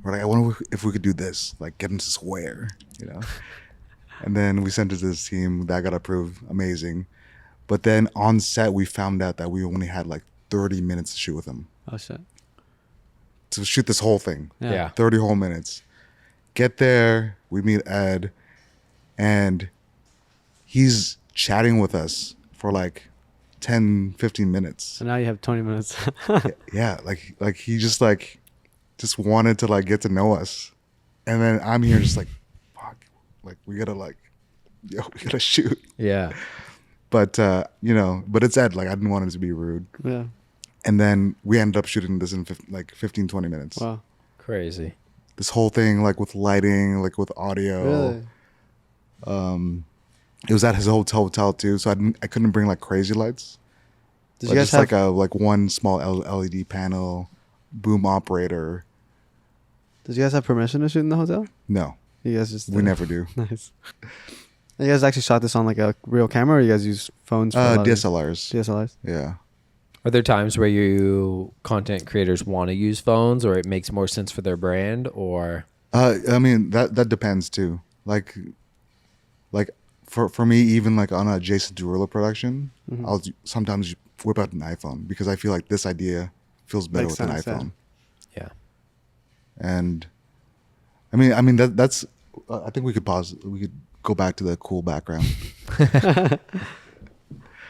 We're like, I wonder if we could do this, like get him to swear, you know. And then we sent it to this team that got approved. Amazing. But then on set, we found out that we only had like 30 minutes to shoot with him. Oh shit. To shoot this whole thing. Yeah. 30 whole minutes. Get there, we meet Ed, and he's chatting with us for like 10, 15 minutes. So now you have 20 minutes. Yeah, like he just wanted to like get to know us. And then I'm here just like, fuck, like we gotta shoot. Yeah. But but it's Ed, like I didn't want it to be rude. Yeah. And then we ended up shooting this in 15, 20 minutes. Wow. Crazy. This whole thing, like with lighting, like with audio. Really? It was at his hotel too, so I couldn't bring like crazy lights. Did But you guys just have like one small LED panel, boom operator. Did you guys have permission to shoot in the hotel? No, You guys just we never do. Nice. You guys actually shot this on like a real camera, or you guys use phones? For a lot of DSLRs. DSLRs. Yeah. Are there times where you content creators want to use phones, or it makes more sense for their brand, or? I mean that depends too. Like for me, even like on a Jason Derulo production, Mhm. I'll sometimes whip out an iPhone because I feel like this idea feels better Makes with sense, an yeah. iPhone. Yeah. And I mean that's. I think we could pause. We could go back to the cool background.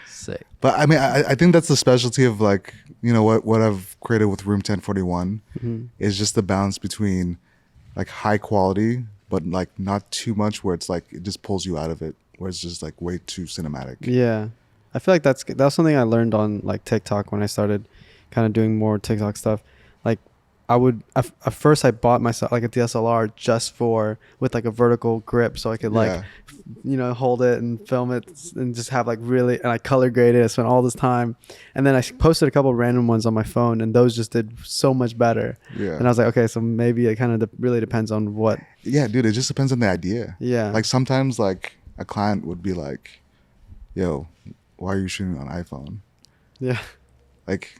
Sick. But I mean, I think that's the specialty of like what I've created with Room 1041 Mhm. is just the balance between like high quality, but like not too much where it's like it just pulls you out of it, where it's just like way too cinematic. Yeah, I feel like that's something I learned on like TikTok when I started kind of doing more TikTok stuff. Like I would at first I bought myself like a DSLR just with like a vertical grip so I could like Yeah. hold it and film it and just have like really, and I color graded. I spent all this time, and then I posted a couple random ones on my phone, and those just did so much better. Yeah. And I was like, okay, so maybe it kind of really depends on what. Yeah, dude, it just depends on the idea. Yeah. Like sometimes like a client would be like, "Yo, why are you shooting on iPhone?" Yeah. Like,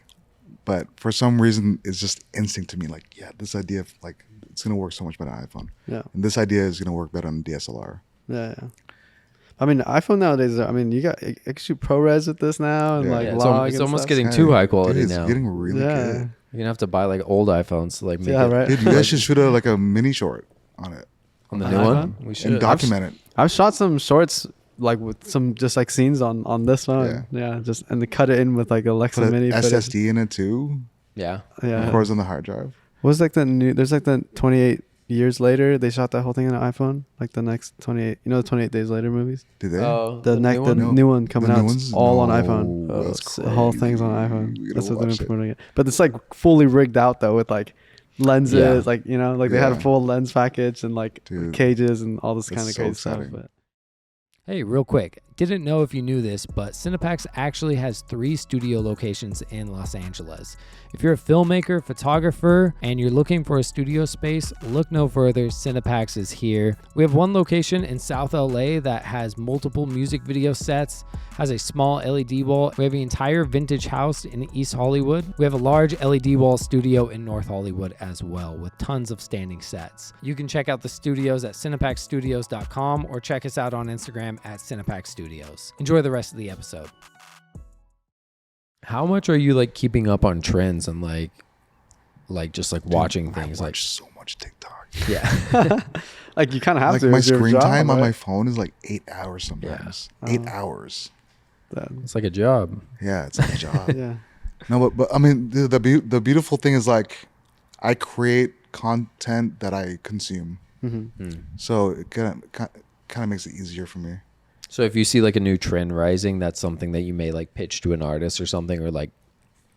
but for some reason, it's just instinct to me. Like, yeah, this idea of like it's gonna work so much better on iPhone. Yeah. And this idea is gonna work better on DSLR. Yeah. I mean, iPhone nowadays. I mean, you can shoot ProRes with this now, and Yeah. like Yeah, log it's and almost stuff. getting too high quality It's now. getting really Yeah. good. You're gonna have to buy like old iPhones to like make Yeah, it right. Dude, you guys should shoot like a mini short on it on the On new iPhone? one. We should. and document it. I've shot some shorts like with some just like scenes on this phone. Yeah, just and they cut it in with like Alexa Put an Mini footage. SSD in it too. Yeah. Yeah. Of course, on the hard drive. What was like the new? There's like the 28 years later they shot that whole thing on an iPhone. Like the next 28. You know the 28 Days Later movies. Did they? Oh, The next the No. new one coming The out. new It's ones? all on No, iPhone. that's The whole thing's on crazy. iPhone. We gotta That's what they're watch it. promoting it. But it's like fully rigged out though with like lenses, Yeah. like like they had a Yeah. full lens package and like Dude, cages and all this that's kind of so crazy stuff. exciting. But Hey, real quick. Didn't know if you knew this, but Cinepax actually has 3 studio locations in Los Angeles. If you're a filmmaker, photographer, and you're looking for a studio space, look no further. Cinepax is here. We have one location in South LA that has multiple music video sets, has a small LED wall. We have an entire vintage house in East Hollywood. We have a large LED wall studio in North Hollywood as well, with tons of standing sets. You can check out the studios at cinepaxstudios.com or check us out on Instagram at Cinepax Studios. Enjoy the rest of the episode. How much are you like keeping up on trends and like just like watching things? I Like, watch so much TikTok. yeah. like you kind of have Like to. my it's your screen job, time on right? my phone is like 8 hours sometimes. Yeah. 8 hours. It's like a job. Yeah, it's like a job. Yeah. No, but I mean the beautiful thing is like I create content that I consume, so it kind of makes it easier for me. So if you see like a new trend rising, that's something that you may like pitch to an artist or something, or like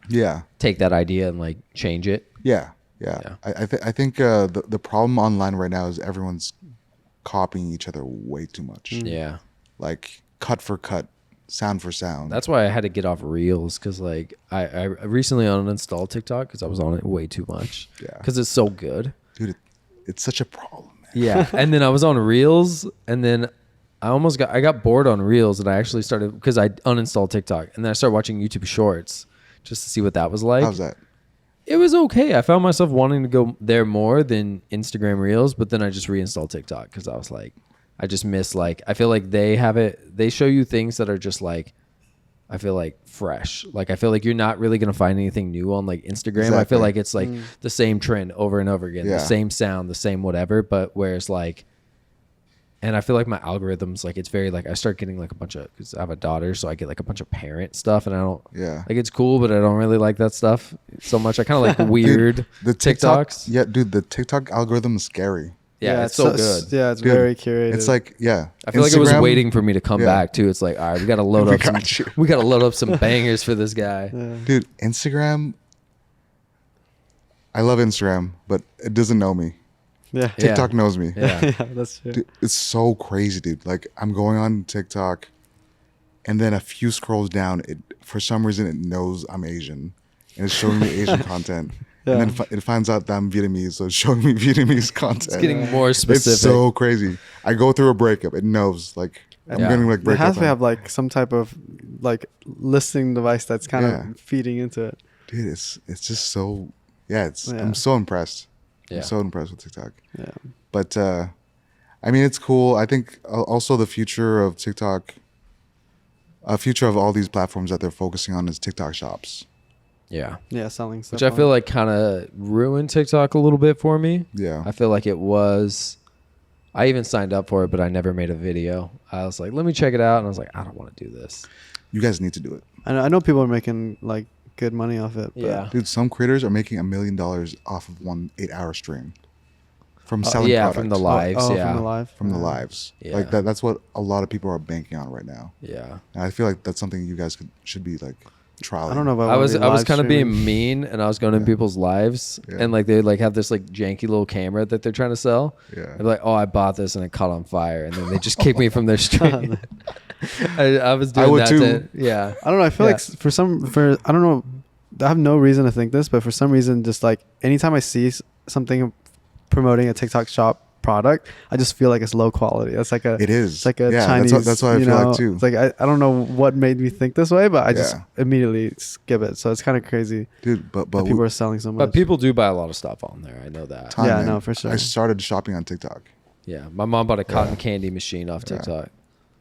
Yeah, take that idea and like change it. yeah. Yeah. I think the problem online right now is everyone's copying each other way too much. Yeah. Like cut for cut, sound for sound. That's why I had to get off Reels, because like I recently uninstalled TikTok because I was on it way too much. Yeah. Because it's so good. Dude, it's such a problem, man. Yeah. And then I was on Reels, and then I got bored on Reels, and I actually started, because I uninstalled TikTok, and then I started watching YouTube Shorts just to see what that was like. How's that? It was okay. I found myself wanting to go there more than Instagram Reels, but then I just reinstalled TikTok because I was like, I just miss like, I feel like they show you things that are just like, I feel like fresh. Like I feel like you're not really going to find anything new on like Instagram. I feel Exactly. like it's like the same trend over and over again, Yeah. the same sound, the same whatever, but whereas like, and I feel like my algorithms, like it's very like, I start getting like a bunch of, because I have a daughter, so I get like a bunch of parent stuff, and I don't, Yeah. like it's cool, but I don't really like that stuff so much. I kind of like weird Dude, the TikTok, TikToks. Yeah, dude, the TikTok algorithm is scary. Yeah, it's so good. Yeah, it's Dude, very curated. It's like, yeah. I feel like it was Instagram- waiting for me to come yeah. back too. It's like, all right, we got to load We up some, got you. we got to load up some bangers for this guy. Yeah. Dude, Instagram, I love Instagram, but it doesn't know me. Yeah. Yeah. TikTok knows me. Yeah. Yeah, that's true. Dude, it's so crazy, dude. Like I'm going on TikTok, and then a few scrolls down, it for some reason it knows I'm Asian, and it's showing me Asian content. Yeah. And then it finds out that I'm Vietnamese, so it's showing me Vietnamese content. It's getting more specific. It's so crazy. I go through a breakup, it knows. Like I'm Yeah. getting like It breakup. has to on- have like some type of like listening device that's kind Yeah. of feeding into it. Dude, it's just so Yeah. I'm so impressed. Yeah. I'm so impressed with TikTok. Yeah. But I mean, it's cool. I think also the future of TikTok, future of all these platforms that they're focusing on is TikTok shops. Yeah. Yeah, selling stuff. Which I feel like kind of ruined TikTok a little bit for me. Yeah. I feel like it was, I even signed up for it, but I never made a video. I was like, let me check it out. And I was like, I don't want to do this. You guys need to do it. I know people are making like good money off it. But Yeah. Dude, some creators are making $1 million off of one 8-hour stream from selling yeah, products. from the lives. Oh, yeah. from the live. From the Yeah. lives. Yeah. Like that's what a lot of people are banking on right now. Yeah. And I feel like that's something you guys should be like trialing. I don't know about. I was kind of being mean, and I was going in Yeah. people's lives, Yeah. and like they like have this like janky little camera that they're trying to sell. Yeah. They're like, oh, I bought this and it caught on fire, and then they just kicked me from their stream. I was doing would that. too. Yeah. I don't know. I feel Yeah. like I don't know. I have no reason to think this, but for some reason, just like anytime I see something promoting a TikTok shop product, I just feel like it's low quality. It's like a It is. It's like a Yeah, Chinese. that's what I feel like too. It's like I don't know what made me think this way, but I just Yeah. immediately skip it. So it's kind of crazy Dude, but that people are selling so much. But people do buy a lot of stuff on there. I know that. time, Yeah, man. no, for sure. I started shopping on TikTok. Yeah, my mom bought a cotton candy machine off TikTok.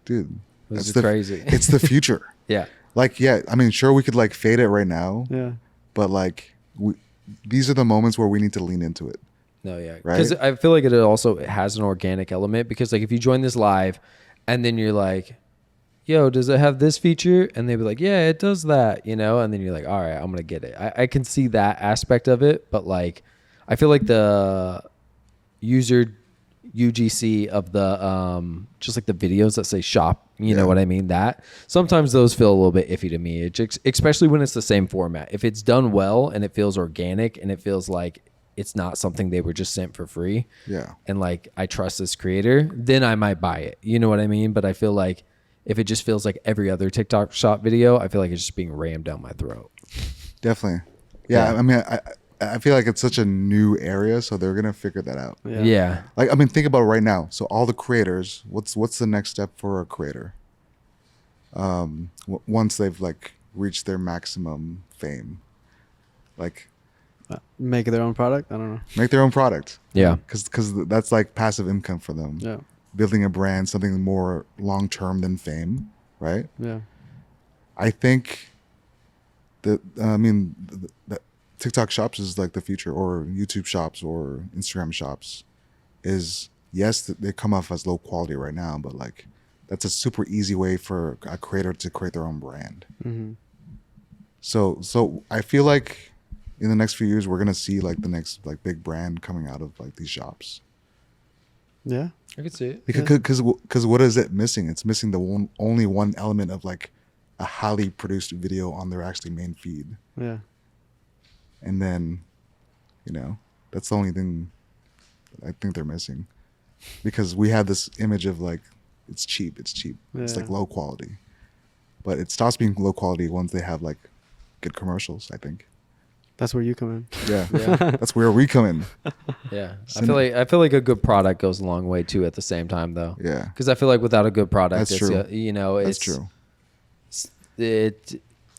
Dude, This is the, crazy. It's the future. Yeah. Like, yeah, I mean, sure, we could like fade it right now, Yeah. but like, these are the moments where we need to lean into it. No, yeah. Right? Because I feel like it also has an organic element because like if you join this live and then you're like, yo, does it have this feature? And they'd be like, yeah, it does that, you know? And then you're like, all right, I'm going to get it. I can see that aspect of it, but like, I feel like the user UGC of the, just like the videos that say shop, you know what I mean? That sometimes those feel a little bit iffy to me, especially when it's the same format. If it's done well and it feels organic and it feels like it's not something they were just sent for free. Yeah. And like, I trust this creator, then I might buy it. You know what I mean? But I feel like if it just feels like every other TikTok shop video, I feel like it's just being rammed down my throat. Definitely. Yeah. I mean, I feel like it's such a new area, so they're gonna figure that out. Yeah. Like, I mean, think about it right now. So all the creators, what's the next step for a creator? Once they've like reached their maximum fame, like Make their own product. I don't know. make their own product. Yeah. Because that's like passive income for them. Yeah. Building a brand, something more long term than fame, right? Yeah. I think that the TikTok shops is like the future, or YouTube shops or Instagram shops. Is yes, they come off as low quality right now, but like that's a super easy way for a creator to create their own brand. Mm-hmm. So I feel like in the next few years we're gonna see like the next like big brand coming out of like these shops. Yeah. I could see it. Because what is it missing? It's missing the only one element of like a highly produced video on their actually main feed. Yeah. And then, that's the only thing I think they're missing. Because we have this image of like, it's cheap. It's Yeah. like low quality. But it stops being low quality once they have like good commercials, I think. That's where you come in. Yeah. That's where we come in. Yeah. I feel like a good product goes a long way too at the same time though. Yeah. Because I feel like without a good product, That's it's, true. it's That's true.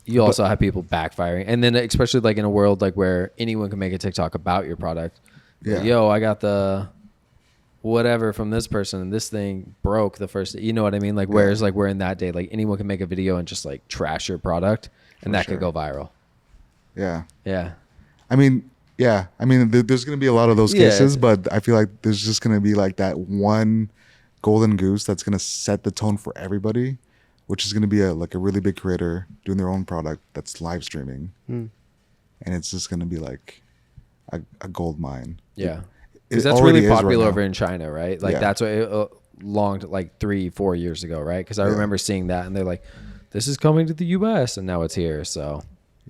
You also have people backfiring. And then especially like in a world like where anyone can make a TikTok about your product. Yeah. Like, yo, I got the whatever from this person and this thing broke the first, you know what I mean? Like, whereas like we're in that day, like anyone can make a video and just like trash your product and that could go viral. Yeah. Yeah. I mean, there's going to be a lot of those cases, but I feel like there's just going to be like that one golden goose that's going to set the tone for everybody, which is going to be a really big creator doing their own product that's live streaming. And it's just going to be like a gold mine. Yeah. It Because that's already really is right popular now. over in China, right? Like Yeah. that's what it longed like 3-4 years ago, right? Because I remember seeing that and they're like, this is coming to the US and now it's here. So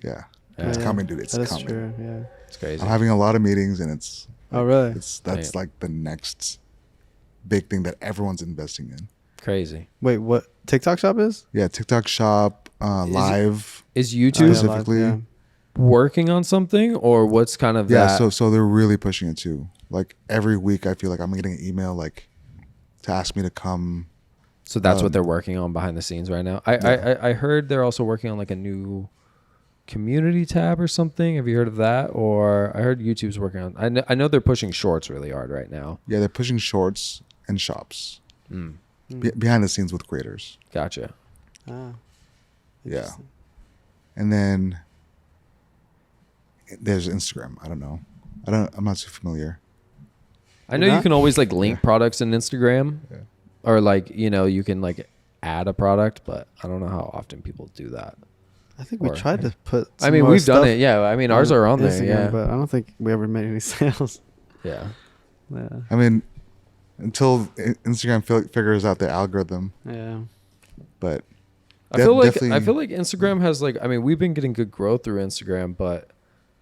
Yeah. Yeah. It's coming, dude. It's That is coming. true. Yeah. it's crazy. I'm having a lot of meetings, and it's Oh, really? that's like the next big thing that everyone's investing in. Crazy. Wait, what TikTok shop is? Yeah, TikTok shop, live Is Oh, YouTube yeah, live, specifically. yeah. working on something or what's kind of Yeah, that? so they're really pushing it too. Like every week, I feel like I'm getting an email like to ask me to come. So that's what they're working on behind the scenes right now. I heard they're also working on like a new community tab or something. Have you heard of that? Or I heard YouTube's working on. I know they're pushing shorts really hard right now. Yeah, they're pushing shorts and shops behind the scenes with creators. Gotcha. Ah, Yeah, interesting. and then there's Instagram. I don't know. I'm not too familiar. I know you can always like link products in Instagram, or like you can like add a product, but I don't know how often people do that. I think we Or- tried to put. I some mean, more we've done stuff it. Yeah, I mean, ours are on there. Instagram, Yeah, but I don't think we ever made any sales. yeah. Yeah. I mean, until Instagram figures out the algorithm, Yeah. but I feel like definitely- Instagram has like. I mean, we've been getting good growth through Instagram, but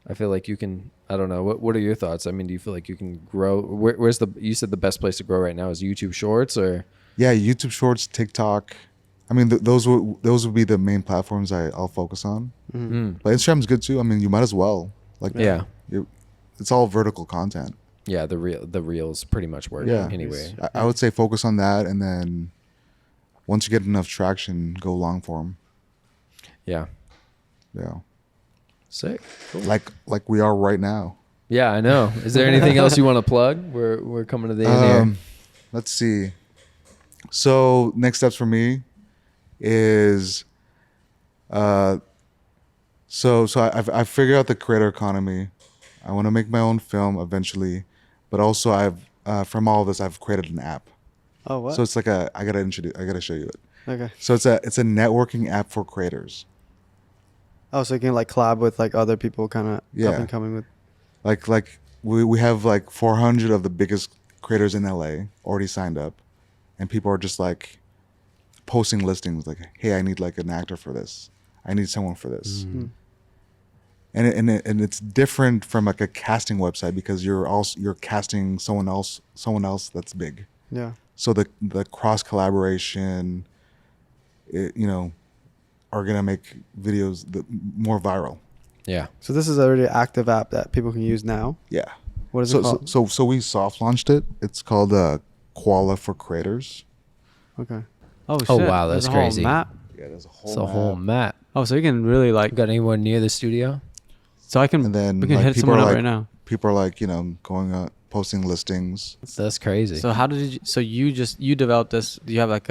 I feel like you can. I don't know. What are your thoughts? I mean, do you feel like you can grow? Where's the? You said the best place to grow right now is YouTube Shorts, or yeah, YouTube Shorts, TikTok. I mean, those would be the main platforms I'll focus on. Mm-hmm. But Instagram's good too. I mean, you might as well. Like, yeah, it's all vertical content. Yeah, the reels pretty much work anyway. I would say focus on that, and then once you get enough traction, go long form. Yeah. Yeah. Sick. Cool. Like we are right now. Yeah, I know. Is there anything else you want to plug? We're coming to the end here. Let's see. So next steps for me is, so I've figured out the creator economy. I want to make my own film eventually, but also from all of this I've created an app. Oh, what? So it's like I gotta show you it. Okay. So it's a networking app for creators. Oh, so you can like collab with like other people, kind of up and coming with. Like we have like 400 of the biggest creators in LA already signed up, and people are just like posting listings like, hey, I need like an actor for this. I need someone for this. Mm-hmm. And it's different from like a casting website because you're casting someone else that's big. Yeah. So the cross collaboration, are gonna make videos more viral. Yeah. So this is already an active app that people can use now. Yeah. What is it called? So we soft launched it. It's called Koala for Creators. Okay. Oh shit. Oh, wow, There's that's a whole crazy. map. Yeah, there's a whole It's a whole map. Oh, so you can really like. Got anyone near the studio? So I can. And then we can like, hit people someone are up like, right now. People are like going posting listings. That's crazy. So how did you? So you developed this? Do you have like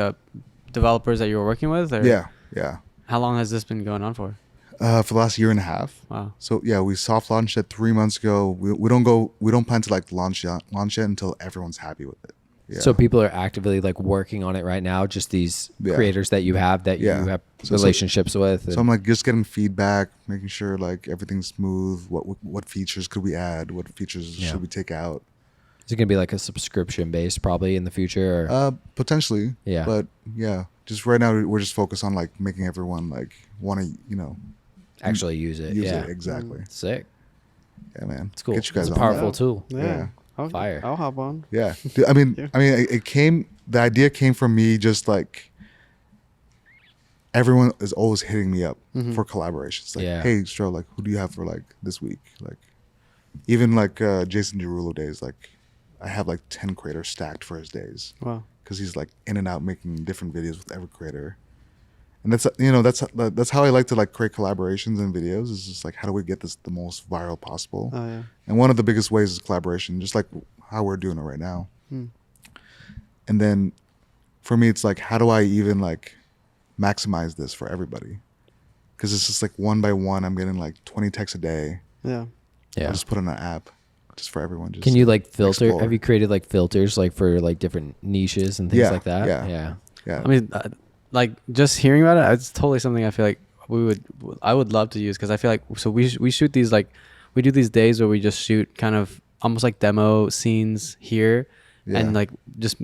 developers that you were working with? Or Yeah. How long has this been going on for? For the last year and a half. Wow. So yeah, we soft launched it 3 months ago. We don't plan to like launch it until everyone's happy with it. Yeah. So people are actively like working on it right now. Just these creators that you have you have relationships with. So I'm like just getting feedback, making sure like everything's smooth. What features could we add? What features should we take out? Is it gonna be like a subscription based probably in the future? Or? Potentially. Yeah. But yeah, just right now we're just focused on like making everyone like want to actually use it. Use it exactly. Sick. Yeah, man. It's cool. Get you guys it's a on powerful that. tool. Yeah. Fire. I'll hop on. Yeah. Dude, I mean, the idea came from me just like everyone is always hitting me up for collaborations. Like, hey, Stro, like, who do you have for like this week? Like, even like Jason Derulo days, like I have like 10 creators stacked for his days. Wow. Because he's like in and out making different videos with every creator. And that's how I like to like create collaborations and videos. Is just like, how do we get this the most viral possible? Oh yeah. And one of the biggest ways is collaboration, just like how we're doing it right now. And then for me, it's like, how do I even like maximize this for everybody? Because it's just like one by one, I'm getting like 20 texts a day. Yeah. Yeah. I'll just put in an app just for everyone. Just Can you like filter? explore. Have you created like filters like for like different niches and things like that? Yeah. I mean, like just hearing about it, it's totally something I feel like I would love to use, because I feel like we shoot these like we do these days where we just shoot kind of almost like demo scenes here. Yeah. And like just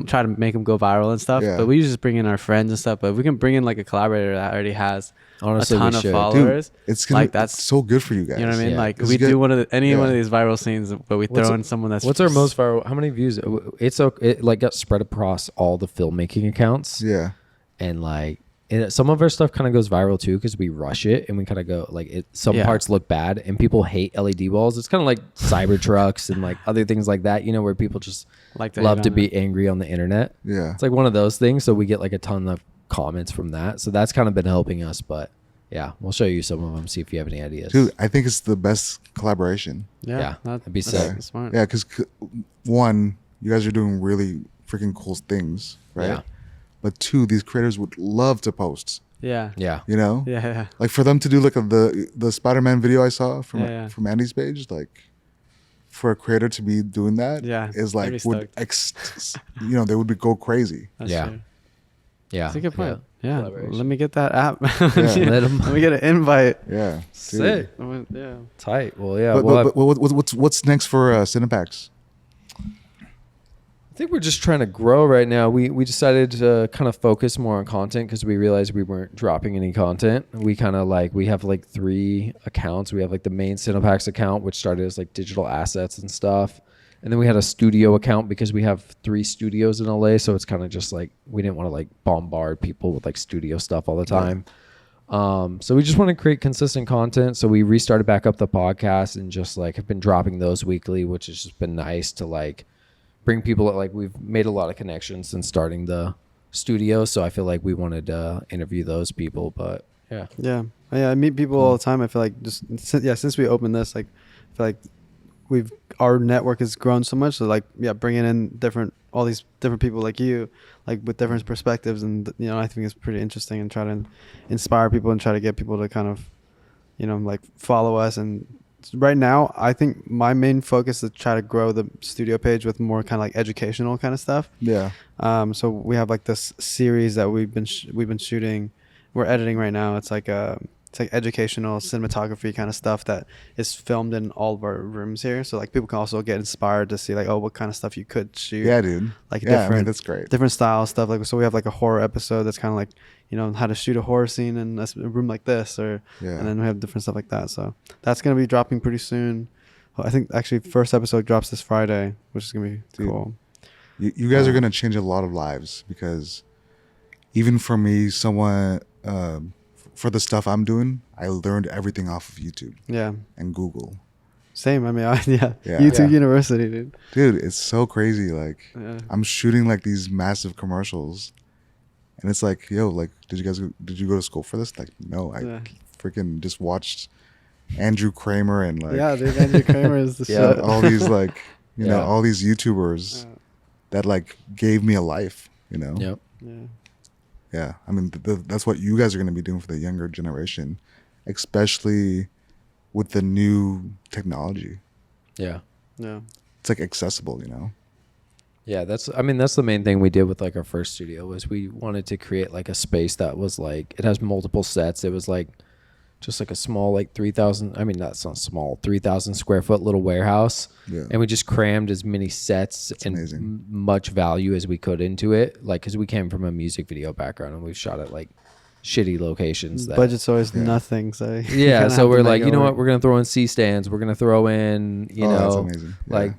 try to make them go viral and stuff. Yeah. But we just bring in our friends and stuff. But if we can bring in like a collaborator that already has Honestly, a ton we of should. followers, Dude, it's gonna, like that's so good for you guys. You know what I mean? Yeah. Like It's we good. do one of Yeah. one of these viral scenes, but we throw in someone that's What's our most viral? How many views? It like got spread across all the filmmaking accounts. Yeah. And like some of our stuff kind of goes viral too because we rush it and we kind of go like some parts look bad and people hate LED walls. It's kind of like Cybertrucks and like other things like that, where people just love to be angry on the internet. Yeah. It's like one of those things. So we get like a ton of comments from that. So that's kind of been helping us. But yeah, we'll show you some of them. See if you have any ideas. Dude, I think it's the best collaboration. Yeah, that'd be that's sick. smart. Yeah, because one, you guys are doing really freaking cool things, right? Yeah. But two, these creators would love to post. Yeah. Yeah. Yeah. Like for them to do like the Spider-Man video I saw from Andy's page, like for a creator to be doing that is like they would go crazy. That's Yeah. true. Yeah. That's a good point. Yeah. Collaboration. Let me get that app. Yeah. Let 'em- Let me get an invite. Yeah. Dude. Sick. Yeah. Tight. Well, yeah. But what's next for Cinepax? I think we're just trying to grow right now. We decided to kind of focus more on content because we realized we weren't dropping any content. We kind of we have like 3 accounts. We have like the main Cinepax account, which started as like digital assets and stuff. And then we had a studio account because we have 3 studios in LA. So it's kind of just like we didn't want to like bombard people with like studio stuff all the time. So we just want to create consistent content. So we restarted back up the podcast and just like have been dropping those weekly, which has just been nice to like bring people that like we've made a lot of connections since starting the studio. So I feel like we wanted to interview those people, but yeah. I meet people all the time. I feel like since we opened this, like I feel like our network has grown so much. So like bringing in all these different people like you, like with different perspectives, and I think it's pretty interesting, and try to inspire people and try to get people to kind of like follow us. And right now I think my main focus is to try to grow the studio page with more kind of like educational kind of stuff. So we have like this series that we've been shooting, we're editing right now. It's like educational cinematography kind of stuff that is filmed in all of our rooms here. So like people can also get inspired to see like, what kind of stuff you could shoot. Yeah, dude. Like that's great. Different style stuff. Like, so we have like a horror episode that's kind of like, how to shoot a horror scene in a room like this, and then we have different stuff like that. So that's going to be dropping pretty soon. I think actually first episode drops this Friday, which is going to be cool. You guys are going to change a lot of lives, because even for me, for the stuff I'm doing, I learned everything off of YouTube. Yeah. And Google. Same. I mean, YouTube University, dude. Dude, it's so crazy. Like, I'm shooting like these massive commercials, and it's like, yo, like, did you go to school for this? Like, no, I freaking just watched Andrew Kramer and like, dude, Andrew Kramer is the shit. All these like, all these YouTubers that like gave me a life. Yep. Yeah, I mean, that's what you guys are going to be doing for the younger generation, especially with the new technology. Yeah. It's like accessible, Yeah, that's the main thing we did with like our first studio, was we wanted to create like a space that was like, it has multiple sets. It was like just like a small, like 3,000, I mean, that's not small, 3,000 square foot little warehouse. Yeah. And we just crammed as many sets and much value as we could into it. Like, cause we came from a music video background and we've shot at like shitty locations. Budget's always nothing. So yeah. So we're like, what? We're going to throw in C-stands. We're going to throw in, that's amazing. like,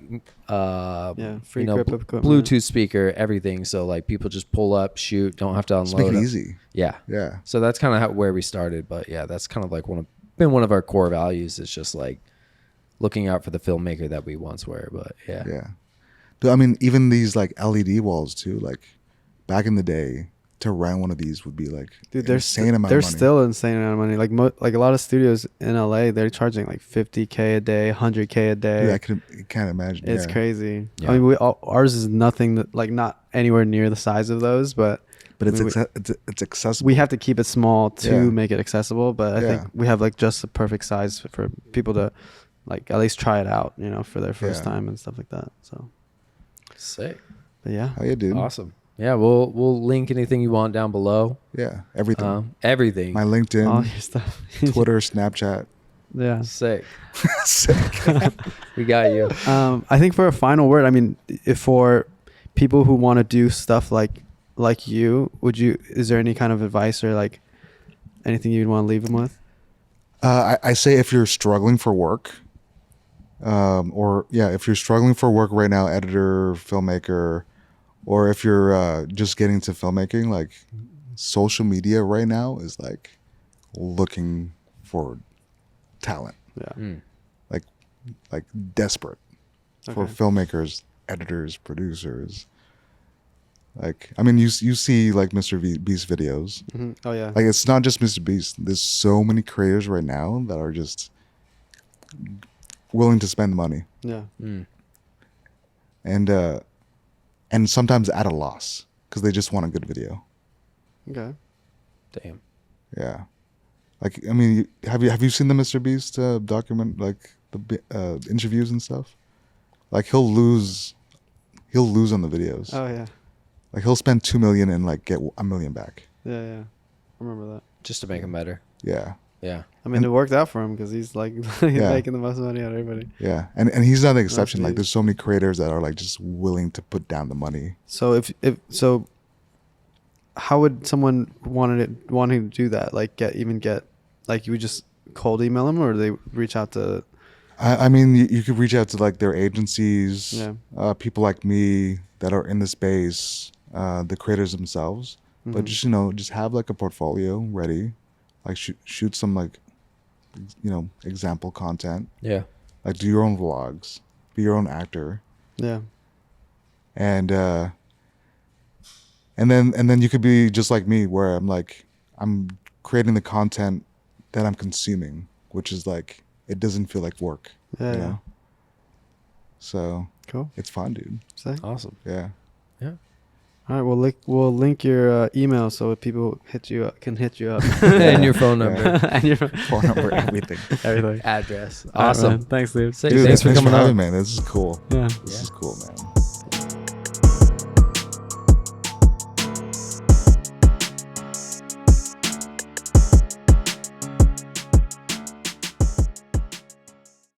free grip equipment, Bluetooth speaker, everything. So like people just pull up, shoot, don't have to unload. Make it easy. Yeah. So that's kind of where we started. But yeah, that's kind of like one of our core values, is just like looking out for the filmmaker that we once were. But yeah. Dude, I mean, even these like LED walls too. Like back in the day, to rent one of these would be like, dude, they're insane amount of money. They're still insane amount of money. Like a lot of studios in LA, they're charging like $50K a day, $100K a day. Yeah, I can't imagine. It's crazy. Yeah. I mean, ours is nothing that, like, not anywhere near the size of those, but it's accessible. We have to keep it small to make it accessible, but I think we have like just the perfect size for people to like at least try it out, for their first time and stuff like that. So sick. But yeah. How you doing? Awesome. Yeah, we'll link anything you want down below. Yeah, everything. Everything. My LinkedIn, all your stuff, Twitter, Snapchat. Yeah, sick. Sick. We got you. I think for a final word, I mean, if for people who want to do stuff like you, is there any kind of advice or like anything you'd want to leave them with? I say if you're struggling for work, if you're struggling for work right now, editor, filmmaker, or if you're just getting to filmmaking, like social media right now is like looking for talent. Yeah. Like desperate for filmmakers, editors, producers. Like, I mean, you see like Mr. Beast videos. Mm-hmm. Oh yeah. Like, it's not just Mr. Beast. There's so many creators right now that are just willing to spend money. Yeah. And sometimes at a loss because they just want a good video. Okay. Damn. Yeah. Like, I mean, have you seen the Mr. Beast document, like the interviews and stuff? Like, he'll lose on the videos. Oh yeah. Like, he'll spend $2 million and like get $1 million back. Yeah. I remember that. Just to make him better. Yeah. Yeah. I mean, it worked out for him because he's like making the most money out of everybody. Yeah, and he's not the exception. Like, there's so many creators that are like just willing to put down the money. So so, how would someone wanting to do that? Like, get like, you would just cold email them, or they reach out to? I mean, you could reach out to like their agencies, people like me that are in the space, the creators themselves. Mm-hmm. But just have like a portfolio ready. like shoot some like, you know, example content. Yeah. Like do your own vlogs, be your own actor. Yeah. And then you could be just like me, where I'm creating the content that I'm consuming, which is like, it doesn't feel like work. Yeah. You Yeah. know? So Cool. it's fun, dude. Sick. Awesome. Yeah. All right, we'll link your email so people can hit you up. And your phone number. And your Phone number, everything. everything. Address. All right, Awesome. man. Thanks, dude. Sick. Dude, Thanks for coming having on. me, man. This is cool. Yeah. This is cool, man.